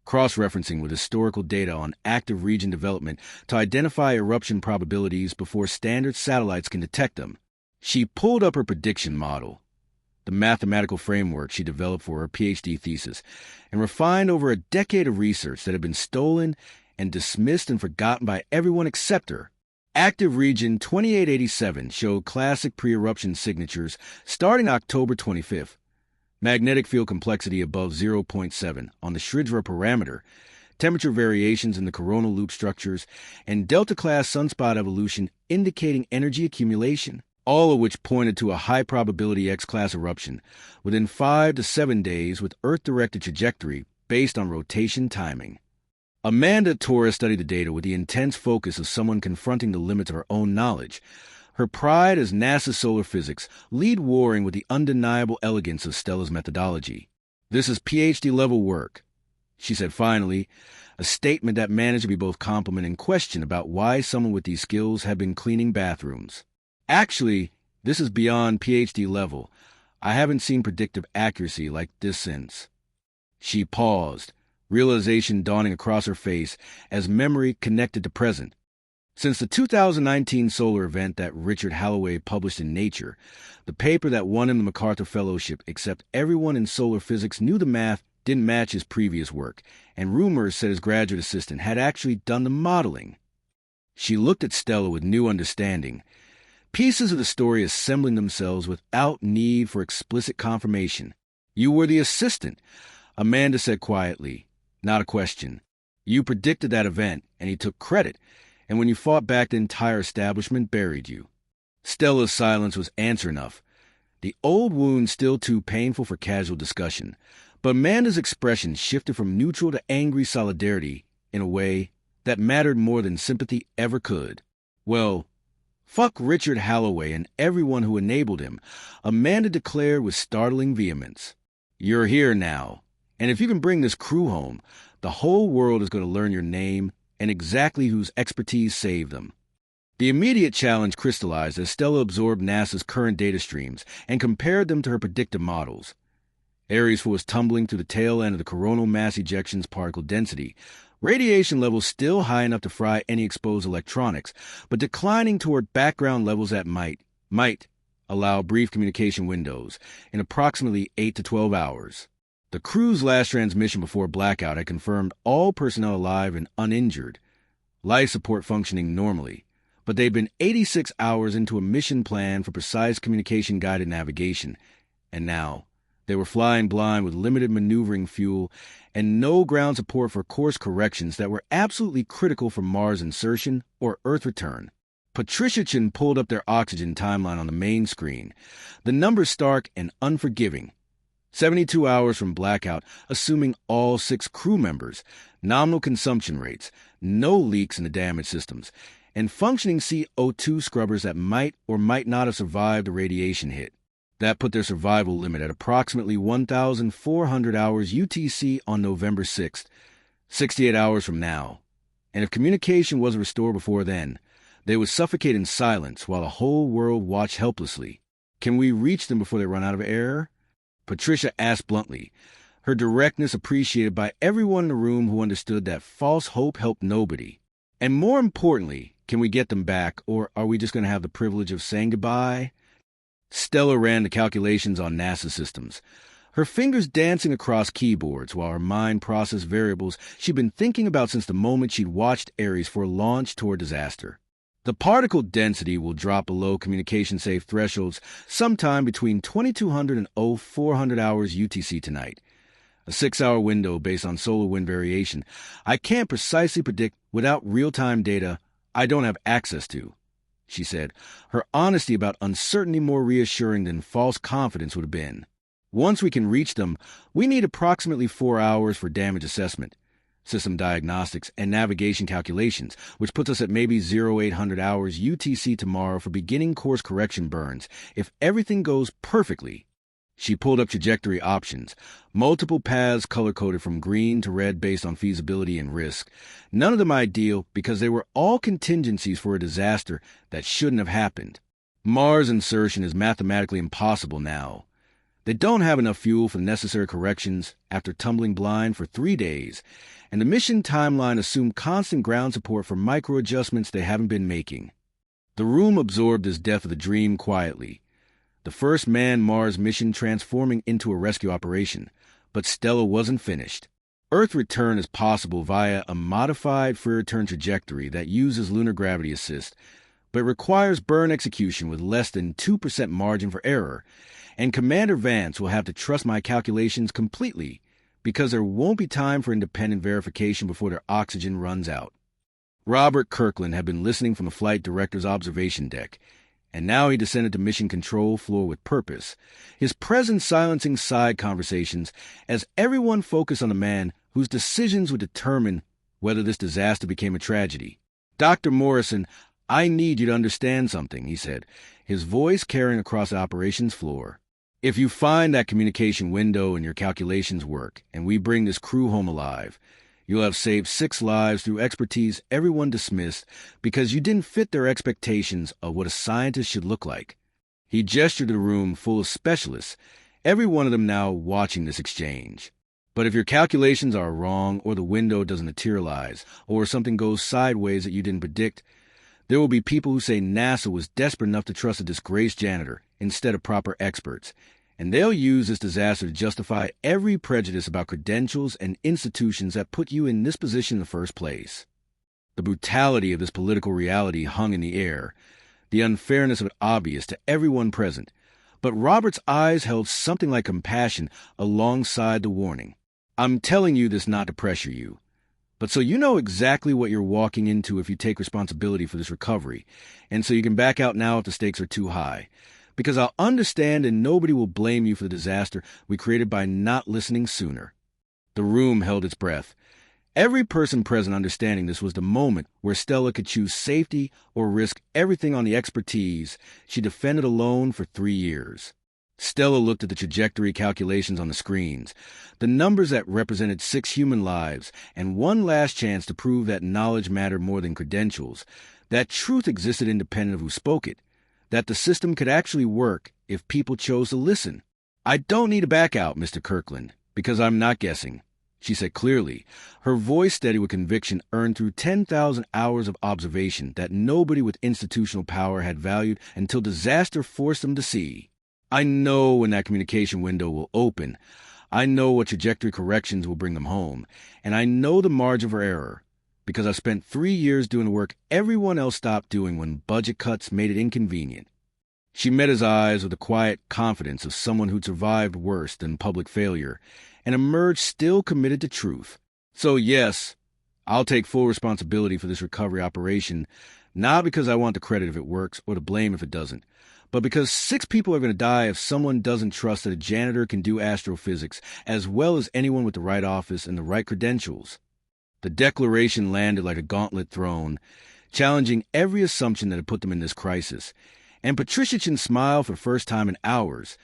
cross-referencing with historical data on active region development to identify eruption probabilities before standard satellites can detect them." She pulled up her prediction model, the mathematical framework she developed for her PhD thesis, and refined over a decade of research that had been stolen and dismissed and forgotten by everyone except her. Active region 2887 showed classic pre-eruption signatures starting October 25th. Magnetic field complexity above 0.7 on the Schrittler parameter, temperature variations in the coronal loop structures, and Delta-class sunspot evolution indicating energy accumulation, all of which pointed to a high-probability X-class eruption within 5 to 7 days with Earth-directed trajectory based on rotation timing. Amanda Torres studied the data with the intense focus of someone confronting the limits of her own knowledge, her pride as NASA's solar physics lead warring with the undeniable elegance of Stella's methodology. "This is PhD-level work," she said finally, a statement that managed to be both compliment and question about why someone with these skills had been cleaning bathrooms. "Actually, this is beyond PhD level. I haven't seen predictive accuracy like this since." She paused, realization dawning across her face as memory connected to present. Since the 2019 solar event that Richard Halloway published in Nature, the paper that won him the MacArthur Fellowship, except everyone in solar physics knew the math didn't match his previous work, and rumors said his graduate assistant had actually done the modeling. She looked at Stella with new understanding, pieces of the story assembling themselves without need for explicit confirmation. "You were the assistant," Amanda said quietly, not a question. "You predicted that event, and he took credit. And when you fought back, the entire establishment buried you." Stella's silence was answer enough. The old wound still too painful for casual discussion, but Amanda's expression shifted from neutral to angry solidarity in a way that mattered more than sympathy ever could. "Well, fuck Richard Halloway and everyone who enabled him," Amanda declared with startling vehemence. "You're here now, and if you can bring this crew home, the whole world is going to learn your name and exactly whose expertise saved them." The immediate challenge crystallized as Stella absorbed NASA's current data streams and compared them to her predictive models. Ares was tumbling through the tail end of the coronal mass ejection's particle density, radiation levels still high enough to fry any exposed electronics, but declining toward background levels that might allow brief communication windows in approximately 8 to 12 hours. The crew's last transmission before blackout had confirmed all personnel alive and uninjured, life support functioning normally, but they'd been 86 hours into a mission plan for precise communication-guided navigation, and now they were flying blind with limited maneuvering fuel and no ground support for course corrections that were absolutely critical for Mars insertion or Earth return. Patricia Chin pulled up their oxygen timeline on the main screen, the numbers stark and unforgiving. 72 hours from blackout, assuming all 6 crew members, nominal consumption rates, no leaks in the damaged systems, and functioning CO2 scrubbers that might or might not have survived the radiation hit. That put their survival limit at approximately 1,400 hours UTC on November 6th, 68 hours from now. And if communication wasn't restored before then, they would suffocate in silence while the whole world watched helplessly. "Can we reach them before they run out of air?" Patricia asked bluntly, her directness appreciated by everyone in the room who understood that false hope helped nobody. "And more importantly, can we get them back, or are we just going to have the privilege of saying goodbye?" Stella ran the calculations on NASA systems, her fingers dancing across keyboards while her mind processed variables she'd been thinking about since the moment she'd watched Ares for a launch toward disaster. The particle density will drop below communication-safe thresholds sometime between 2200 and 0400 hours UTC tonight. A 6-hour window based on solar wind variation I can't precisely predict without real-time data I don't have access to, she said, her honesty about uncertainty more reassuring than false confidence would have been. "Once we can reach them, we need approximately 4 hours for damage assessment, system diagnostics, and navigation calculations, which puts us at maybe 0800 hours UTC tomorrow for beginning course correction burns, if everything goes perfectly." She pulled up trajectory options, multiple paths color-coded from green to red based on feasibility and risk, none of them ideal because they were all contingencies for a disaster that shouldn't have happened. Mars insertion is mathematically impossible now. They don't have enough fuel for the necessary corrections after tumbling blind for 3 days, and the mission timeline assumed constant ground support for micro-adjustments they haven't been making. The room absorbed this death of the dream quietly, the first manned Mars mission transforming into a rescue operation, but Stella wasn't finished. Earth return is possible via a modified free return trajectory that uses lunar gravity assist, but it requires burn execution with less than 2% margin for error, and Commander Vance will have to trust my calculations completely because there won't be time for independent verification before their oxygen runs out. Robert Kirkland had been listening from the flight director's observation deck, and now he descended to mission control floor with purpose, his presence silencing side conversations as everyone focused on the man whose decisions would determine whether this disaster became a tragedy. "Dr. Morrison, I need you to understand something," he said, his voice carrying across the operations floor. "If you find that communication window and your calculations work, and we bring this crew home alive, you'll have saved 6 lives through expertise everyone dismissed because you didn't fit their expectations of what a scientist should look like." He gestured to the room full of specialists, every one of them now watching this exchange. "But if your calculations are wrong, or the window doesn't materialize, or something goes sideways that you didn't predict, there will be people who say NASA was desperate enough to trust a disgraced janitor instead of proper experts, and they'll use this disaster to justify every prejudice about credentials and institutions that put you in this position in the first place." The brutality of this political reality hung in the air, the unfairness of it obvious to everyone present, but Robert's eyes held something like compassion alongside the warning. "I'm telling you this not to pressure you, but so you know exactly what you're walking into if you take responsibility for this recovery, and so you can back out now if the stakes are too high. Because I'll understand and nobody will blame you for the disaster we created by not listening sooner." The room held its breath, every person present understanding this was the moment where Stella could choose safety or risk everything on the expertise she defended alone for 3 years. Stella looked at the trajectory calculations on the screens, the numbers that represented 6 human lives, and one last chance to prove that knowledge mattered more than credentials, that truth existed independent of who spoke it, that the system could actually work if people chose to listen. "I don't need a back out, Mr. Kirkland, because I'm not guessing," she said clearly, her voice steady with conviction earned through 10,000 hours of observation that nobody with institutional power had valued until disaster forced them to see. "I know when that communication window will open. I know what trajectory corrections will bring them home, and I know the margin for error, because I've spent 3 years doing the work everyone else stopped doing when budget cuts made it inconvenient." She met his eyes with the quiet confidence of someone who'd survived worse than public failure and emerged still committed to truth. "So yes, I'll take full responsibility for this recovery operation, not because I want the credit if it works or the blame if it doesn't, but because 6 people are going to die if someone doesn't trust that a janitor can do astrophysics as well as anyone with the right office and the right credentials." The declaration landed like a gauntlet thrown, challenging every assumption that had put them in this crisis, and Patricia Chin smiled for the first time in hours,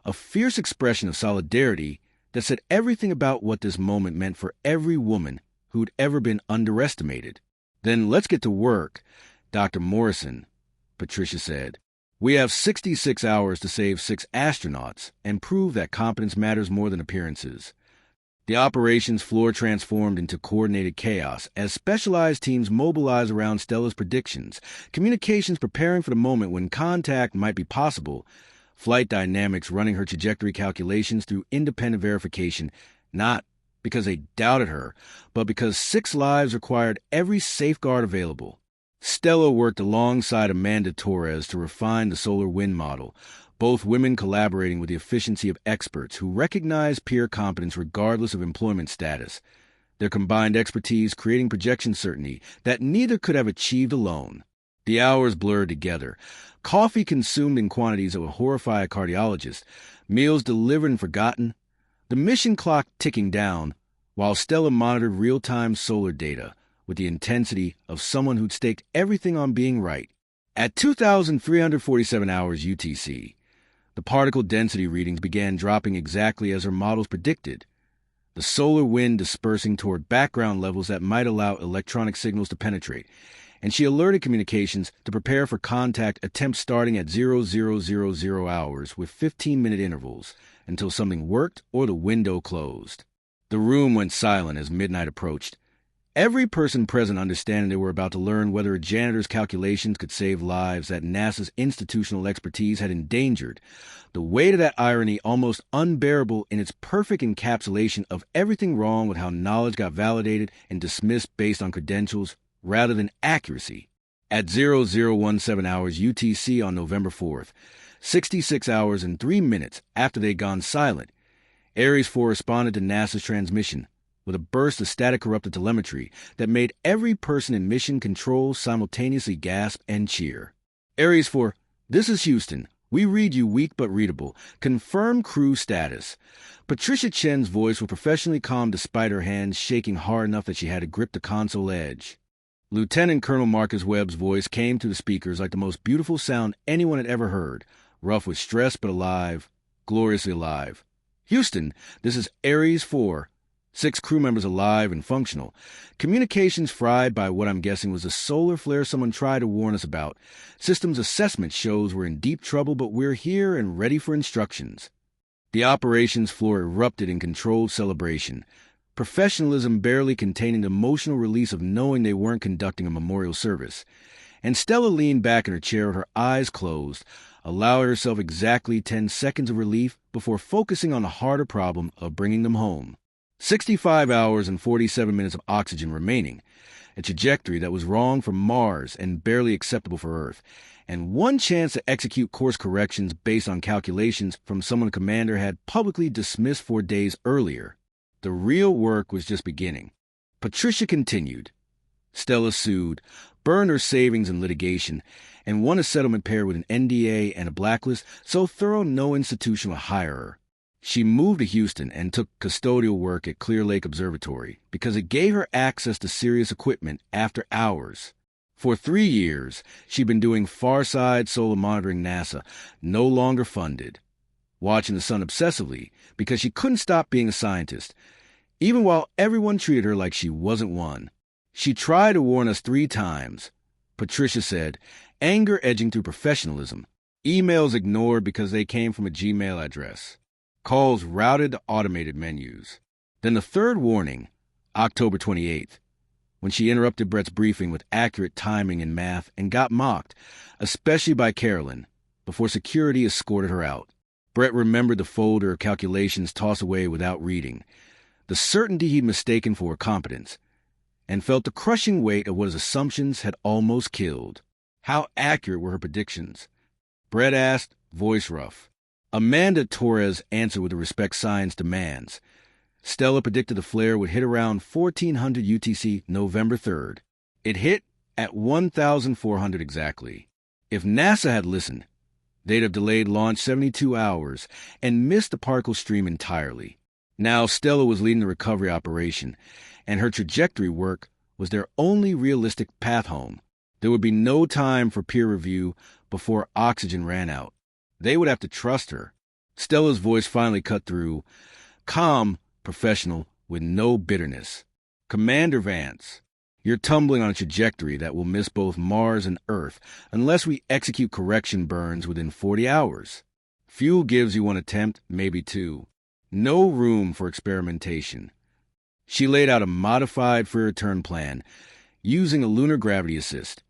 a fierce expression of solidarity that said everything about what this moment meant for every woman who'd ever been underestimated. "Then let's get to work, Dr. Morrison," Patricia said. "We have 66 hours to save 6 astronauts and prove that competence matters more than appearances." The operations floor transformed into coordinated chaos as specialized teams mobilized around Stella's predictions, communications preparing for the moment when contact might be possible, flight dynamics running her trajectory calculations through independent verification, not because they doubted her, but because 6 lives required every safeguard available. Stella worked alongside Amanda Torres to refine the solar wind model, both women collaborating with the efficiency of experts who recognize peer competence regardless of employment status, their combined expertise creating projection certainty that neither could have achieved alone. The hours blurred together, coffee consumed in quantities that would horrify a cardiologist, meals delivered and forgotten, the mission clock ticking down, while Stella monitored real-time solar data with the intensity of someone who'd staked everything on being right. At 2,347 hours UTC, the particle density readings began dropping exactly as her models predicted, the solar wind dispersing toward background levels that might allow electronic signals to penetrate, and she alerted communications to prepare for contact attempts starting at 0000 hours with 15-minute intervals until something worked or the window closed. The room went silent as midnight approached, every person present understanding they were about to learn whether a janitor's calculations could save lives that NASA's institutional expertise had endangered, the weight of that irony almost unbearable in its perfect encapsulation of everything wrong with how knowledge got validated and dismissed based on credentials rather than accuracy. At 0017 hours UTC on November 4th, 66 hours and 3 minutes after they'd gone silent, Ares 4 responded to NASA's transmission with a burst of static corrupted telemetry that made every person in mission control simultaneously gasp and cheer. Ares 4, this is Houston. We read you weak but readable. Confirm crew status. Patricia Chen's voice was professionally calm despite her hands shaking hard enough that she had to grip the console edge. Lieutenant Colonel Marcus Webb's voice came through the speakers like the most beautiful sound anyone had ever heard, rough with stress but alive, gloriously alive. Houston, this is Ares 4. 6 crew members alive and functional. Communications fried by what I'm guessing was a solar flare someone tried to warn us about. Systems assessment shows we're in deep trouble, but we're here and ready for instructions. The operations floor erupted in controlled celebration, professionalism barely containing the emotional release of knowing they weren't conducting a memorial service. And Stella leaned back in her chair, her eyes closed, allowing herself exactly 10 seconds of relief before focusing on the harder problem of bringing them home. 65 hours and 47 minutes of oxygen remaining, a trajectory that was wrong for Mars and barely acceptable for Earth, and one chance to execute course corrections based on calculations from someone the commander had publicly dismissed 4 days earlier. The real work was just beginning. Patricia continued. Stella sued, burned her savings in litigation, and won a settlement pair with an NDA and a blacklist so thorough no institution would hire her. She moved to Houston and took custodial work at Clear Lake Observatory because it gave her access to serious equipment after hours. For 3 years, she'd been doing far-side solar monitoring NASA, no longer funded, watching the sun obsessively because she couldn't stop being a scientist, even while everyone treated her like she wasn't one. She tried to warn us 3 times, Patricia said, anger edging through professionalism, emails ignored because they came from a Gmail address. Calls routed to automated menus. Then the 3rd warning, October 28th, when she interrupted Brett's briefing with accurate timing in math and got mocked, especially by Carolyn, before security escorted her out. Brett remembered the folder of calculations tossed away without reading, the certainty he'd mistaken for competence, and felt the crushing weight of what his assumptions had almost killed. How accurate were her predictions? Brett asked, voice rough. Amanda Torres answered with the respect science demands. Stella predicted the flare would hit around 1400 UTC November 3rd. It hit at 1400 exactly. If NASA had listened, they'd have delayed launch 72 hours and missed the particle stream entirely. Now Stella was leading the recovery operation, and her trajectory work was their only realistic path home. There would be no time for peer review before oxygen ran out. They would have to trust her. Stella's voice finally cut through, calm, professional, with no bitterness. Commander Vance, you're tumbling on a trajectory that will miss both Mars and Earth unless we execute correction burns within 40 hours. Fuel gives you 1 attempt, maybe 2. No room for experimentation. She laid out a modified free return plan using a lunar gravity assist.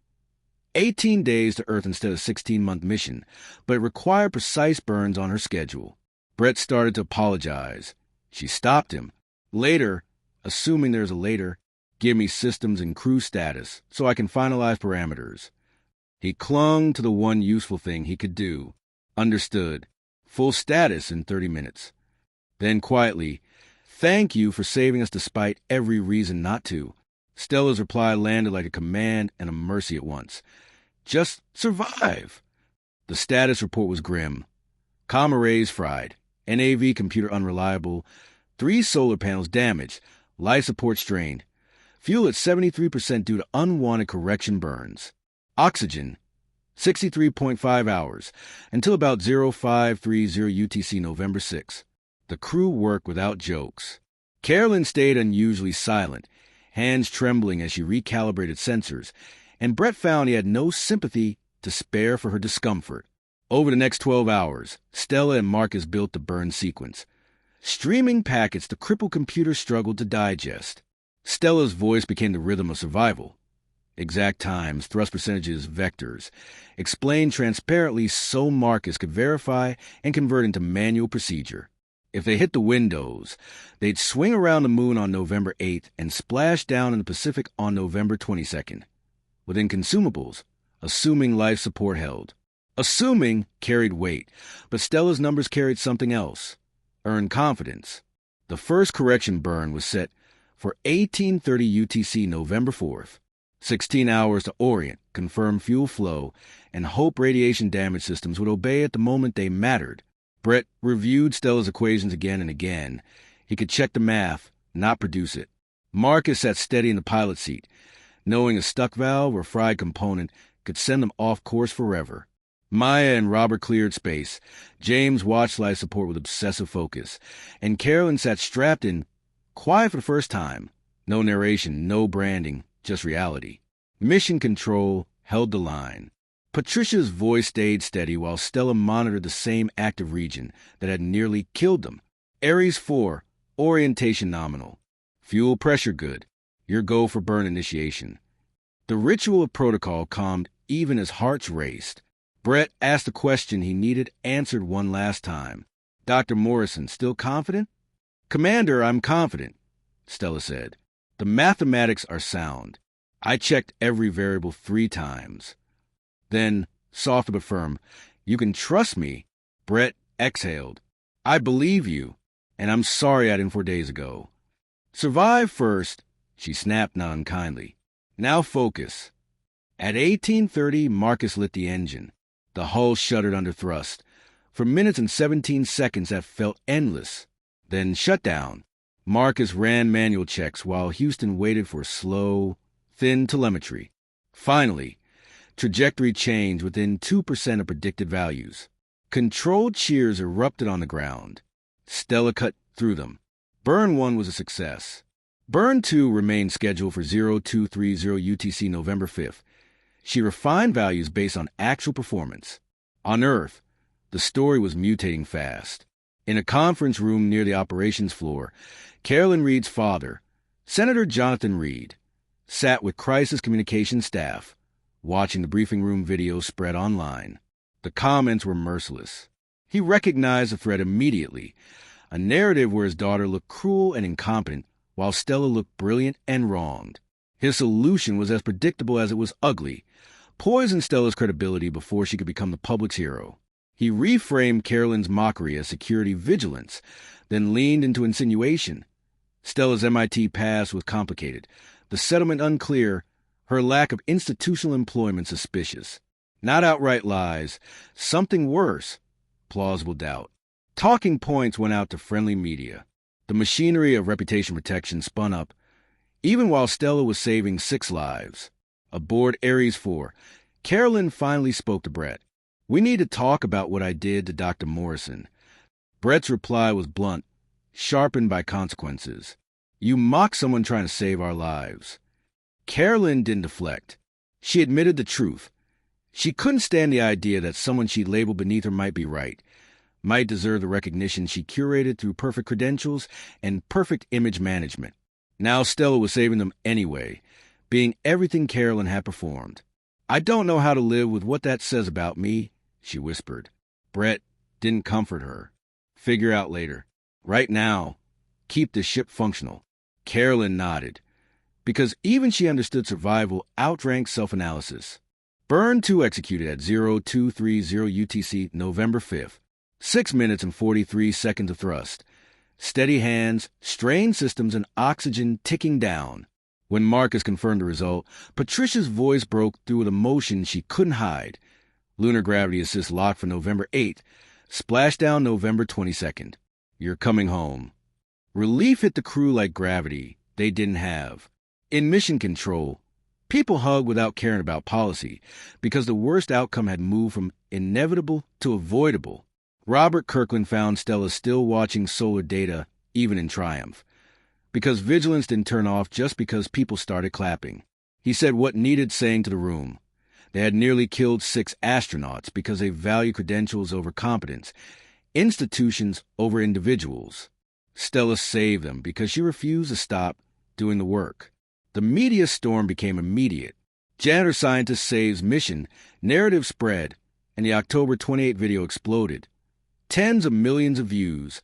18 days to Earth instead of 16-month mission, but it required precise burns on her schedule. Brett started to apologize. She stopped him. Later, assuming there's a later, give me systems and crew status so I can finalize parameters. He clung to the one useful thing he could do. Understood. Full status in 30 minutes. Then quietly, thank you for saving us despite every reason not to. Stella's reply landed like a command and a mercy at once. Just survive. The status report was grim. Comm arrays fried. NAV computer unreliable. 3 solar panels damaged. Life support strained. Fuel at 73% due to unwanted correction burns. Oxygen, 63.5 hours, until about 0530 UTC November 6. The crew worked without jokes. Carolyn stayed unusually silent, hands trembling as she recalibrated sensors, and Brett found he had no sympathy to spare for her discomfort. Over the next 12 hours, Stella and Marcus built the burn sequence. Streaming packets the crippled computer struggled to digest. Stella's voice became the rhythm of survival. Exact times, thrust percentages, vectors, explained transparently so Marcus could verify and convert into manual procedure. If they hit the windows, they'd swing around the moon on November 8th and splash down in the Pacific on November 22nd. Within consumables, assuming life support held. Assuming carried weight, but Stella's numbers carried something else. Earned confidence. The first correction burn was set for 1830 UTC November 4th. 16 hours to orient, confirm fuel flow, and hope radiation damage systems would obey at the moment they mattered. Brett reviewed Stella's equations again and again. He could check the math, not produce it. Marcus sat steady in the pilot seat, knowing a stuck valve or fried component could send them off course forever. Maya and Robert cleared space. James watched life support with obsessive focus, and Carolyn sat strapped in, quiet for the first time. No narration, no branding, just reality. Mission Control held the line. Patricia's voice stayed steady while Stella monitored the same active region that had nearly killed them. Ares 4, orientation nominal. Fuel pressure good. Your go for burn initiation. The ritual of protocol calmed even as hearts raced. Brett asked the question he needed answered one last time. Dr. Morrison, still confident? Commander, I'm confident, Stella said. The mathematics are sound. I checked every variable 3 times. Then, soft but firm, you can trust me. Brett exhaled. I believe you, and I'm sorry I didn't 4 days ago. Survive first, she snapped not unkindly. Now focus. At 1830, Marcus lit the engine. The hull shuddered under thrust. For minutes and 17 seconds that felt endless. Then shut down. Marcus ran manual checks while Houston waited for slow, thin telemetry. Finally, trajectory changed within 2% of predicted values. Controlled cheers erupted on the ground. Stella cut through them. Burn 1 was a success. Burn 2 remained scheduled for 0230 UTC November 5th. She refined values based on actual performance. On Earth, the story was mutating fast. In a conference room near the operations floor, Carolyn Reed's father, Senator Jonathan Reed, sat with crisis communications staff, watching the briefing room video spread online. The comments were merciless. He recognized the threat immediately, a narrative where his daughter looked cruel and incompetent, while Stella looked brilliant and wronged. His solution was as predictable as it was ugly, poisoned Stella's credibility before she could become the public's hero. He reframed Carolyn's mockery as security vigilance, then leaned into insinuation. Stella's MIT past was complicated, the settlement unclear, her lack of institutional employment suspicious. Not outright lies, something worse, plausible doubt. Talking points went out to friendly media. The machinery of reputation protection spun up, even while Stella was saving 6 lives. Aboard Ares 4, Carolyn finally spoke to Brett. We need to talk about what I did to Dr. Morrison. Brett's reply was blunt, sharpened by consequences. You mock someone trying to save our lives. Carolyn didn't deflect. She admitted the truth. She couldn't stand the idea that someone she labeled beneath her might be right, might deserve the recognition she curated through perfect credentials and perfect image management. Now Stella was saving them anyway, being everything Carolyn had performed. I don't know how to live with what that says about me, she whispered. Brett didn't comfort her. Figure out later. Right now, keep the ship functional. Carolyn nodded, because even she understood survival outranked self-analysis. Burn 2 executed at 0230 UTC November 5th. 6 minutes and 43 seconds of thrust. Steady hands, strained systems, and oxygen ticking down. When Marcus confirmed the result, Patricia's voice broke through with emotion she couldn't hide. Lunar gravity assist locked for November 8th. Splashdown November 22nd. You're coming home. Relief hit the crew like gravity they didn't have. In mission control, people hug without caring about policy because the worst outcome had moved from inevitable to avoidable. Robert Kirkland found Stella still watching solar data, even in triumph, because vigilance didn't turn off just because people started clapping. He said what needed saying to the room. They had nearly killed 6 astronauts because they value credentials over competence, institutions over individuals. Stella saved them because she refused to stop doing the work. The media storm became immediate. Janitor scientist saves mission, narrative spread, and the October 28 video exploded. Tens of millions of views,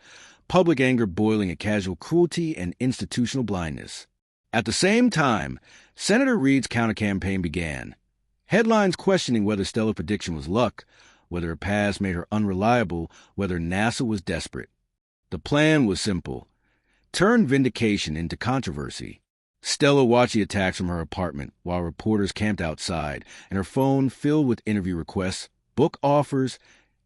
public anger boiling at casual cruelty and institutional blindness. At the same time, Senator Reed's counter-campaign began. Headlines questioning whether Stella's prediction was luck, whether her past made her unreliable, whether NASA was desperate. The plan was simple. Turn vindication into controversy. Stella watched the attacks from her apartment while reporters camped outside, and her phone filled with interview requests, book offers,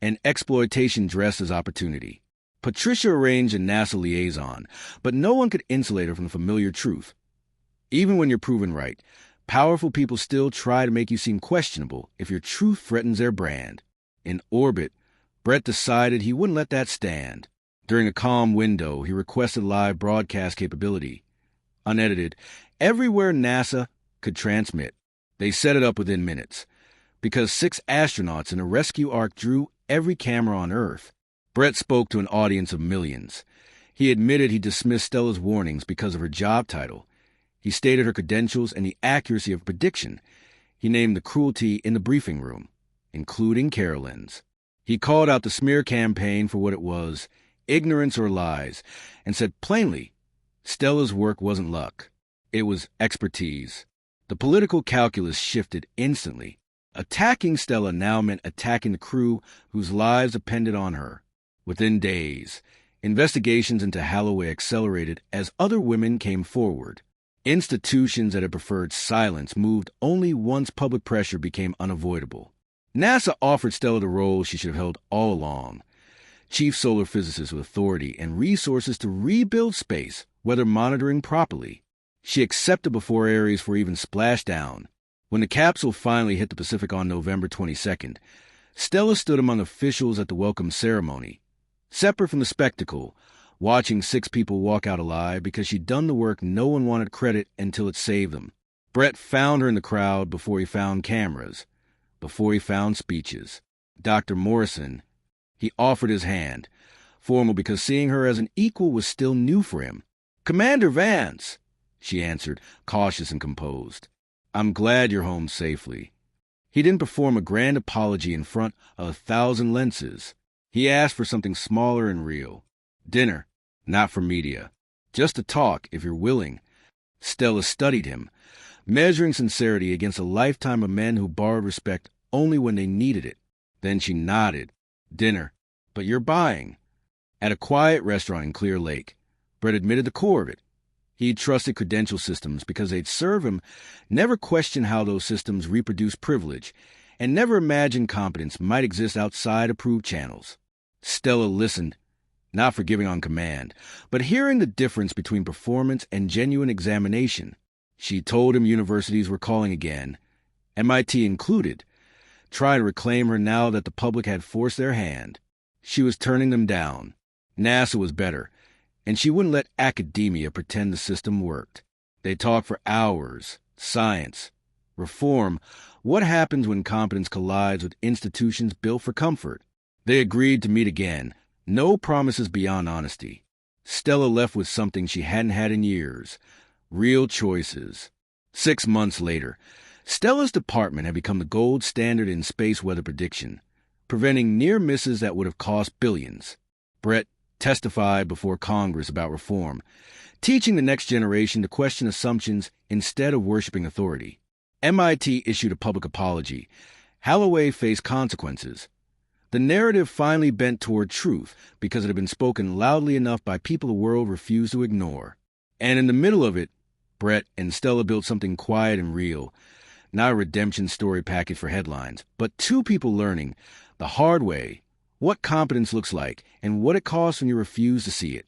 and exploitation dressed as opportunity. Patricia arranged a NASA liaison, but no one could insulate her from the familiar truth. Even when you're proven right, powerful people still try to make you seem questionable if your truth threatens their brand. In orbit, Brett decided he wouldn't let that stand. During a calm window, he requested live broadcast capability. Unedited, everywhere NASA could transmit. They set it up within minutes. Because 6 astronauts in a rescue ark drew every camera on Earth, Brett spoke to an audience of millions. He admitted he dismissed Stella's warnings because of her job title. He stated her credentials and the accuracy of her prediction. He named the cruelty in the briefing room, including Carolyn's. He called out the smear campaign for what it was, ignorance or lies, and said plainly, Stella's work wasn't luck. It was expertise. The political calculus shifted instantly. Attacking Stella now meant attacking the crew whose lives depended on her. Within days, investigations into Holloway accelerated as other women came forward. Institutions that had preferred silence moved only once public pressure became unavoidable. NASA offered Stella the role she should have held all along. Chief solar physicist with authority and resources to rebuild space, weather monitoring properly. She accepted before Ares were even splashed down. When the capsule finally hit the Pacific on November 22nd, Stella stood among officials at the welcome ceremony. Separate from the spectacle, watching 6 people walk out alive because she'd done the work no one wanted credit until it saved them. Brett found her in the crowd before he found cameras, before he found speeches. Dr. Morrison, he offered his hand, formal because seeing her as an equal was still new for him. Commander Vance, she answered, cautious and composed. I'm glad you're home safely. He didn't perform a grand apology in front of 1,000 lenses. He asked for something smaller and real. Dinner, not for media. Just to talk, if you're willing. Stella studied him, measuring sincerity against a lifetime of men who borrowed respect only when they needed it. Then she nodded. Dinner, but you're buying. At a quiet restaurant in Clear Lake, Brett admitted the core of it. He trusted credential systems because they'd serve him, never questioned how those systems reproduce privilege, and never imagined competence might exist outside approved channels. Stella listened, not for giving on command, but hearing the difference between performance and genuine examination. She told him universities were calling again, MIT included, trying to reclaim her now that the public had forced their hand. She was turning them down. NASA was better, and she wouldn't let academia pretend the system worked. They talked for hours. Science. Reform. What happens when competence collides with institutions built for comfort? They agreed to meet again. No promises beyond honesty. Stella left with something she hadn't had in years. Real choices. 6 months later, Stella's department had become the gold standard in space weather prediction, preventing near misses that would have cost billions. Brett testified before Congress about reform, teaching the next generation to question assumptions instead of worshiping authority. MIT issued a public apology. Holloway faced consequences. The narrative finally bent toward truth because it had been spoken loudly enough by people the world refused to ignore. And in the middle of it, Brett and Stella built something quiet and real, not a redemption story package for headlines, but 2 people learning, the hard way, what competence looks like and what it costs when you refuse to see it.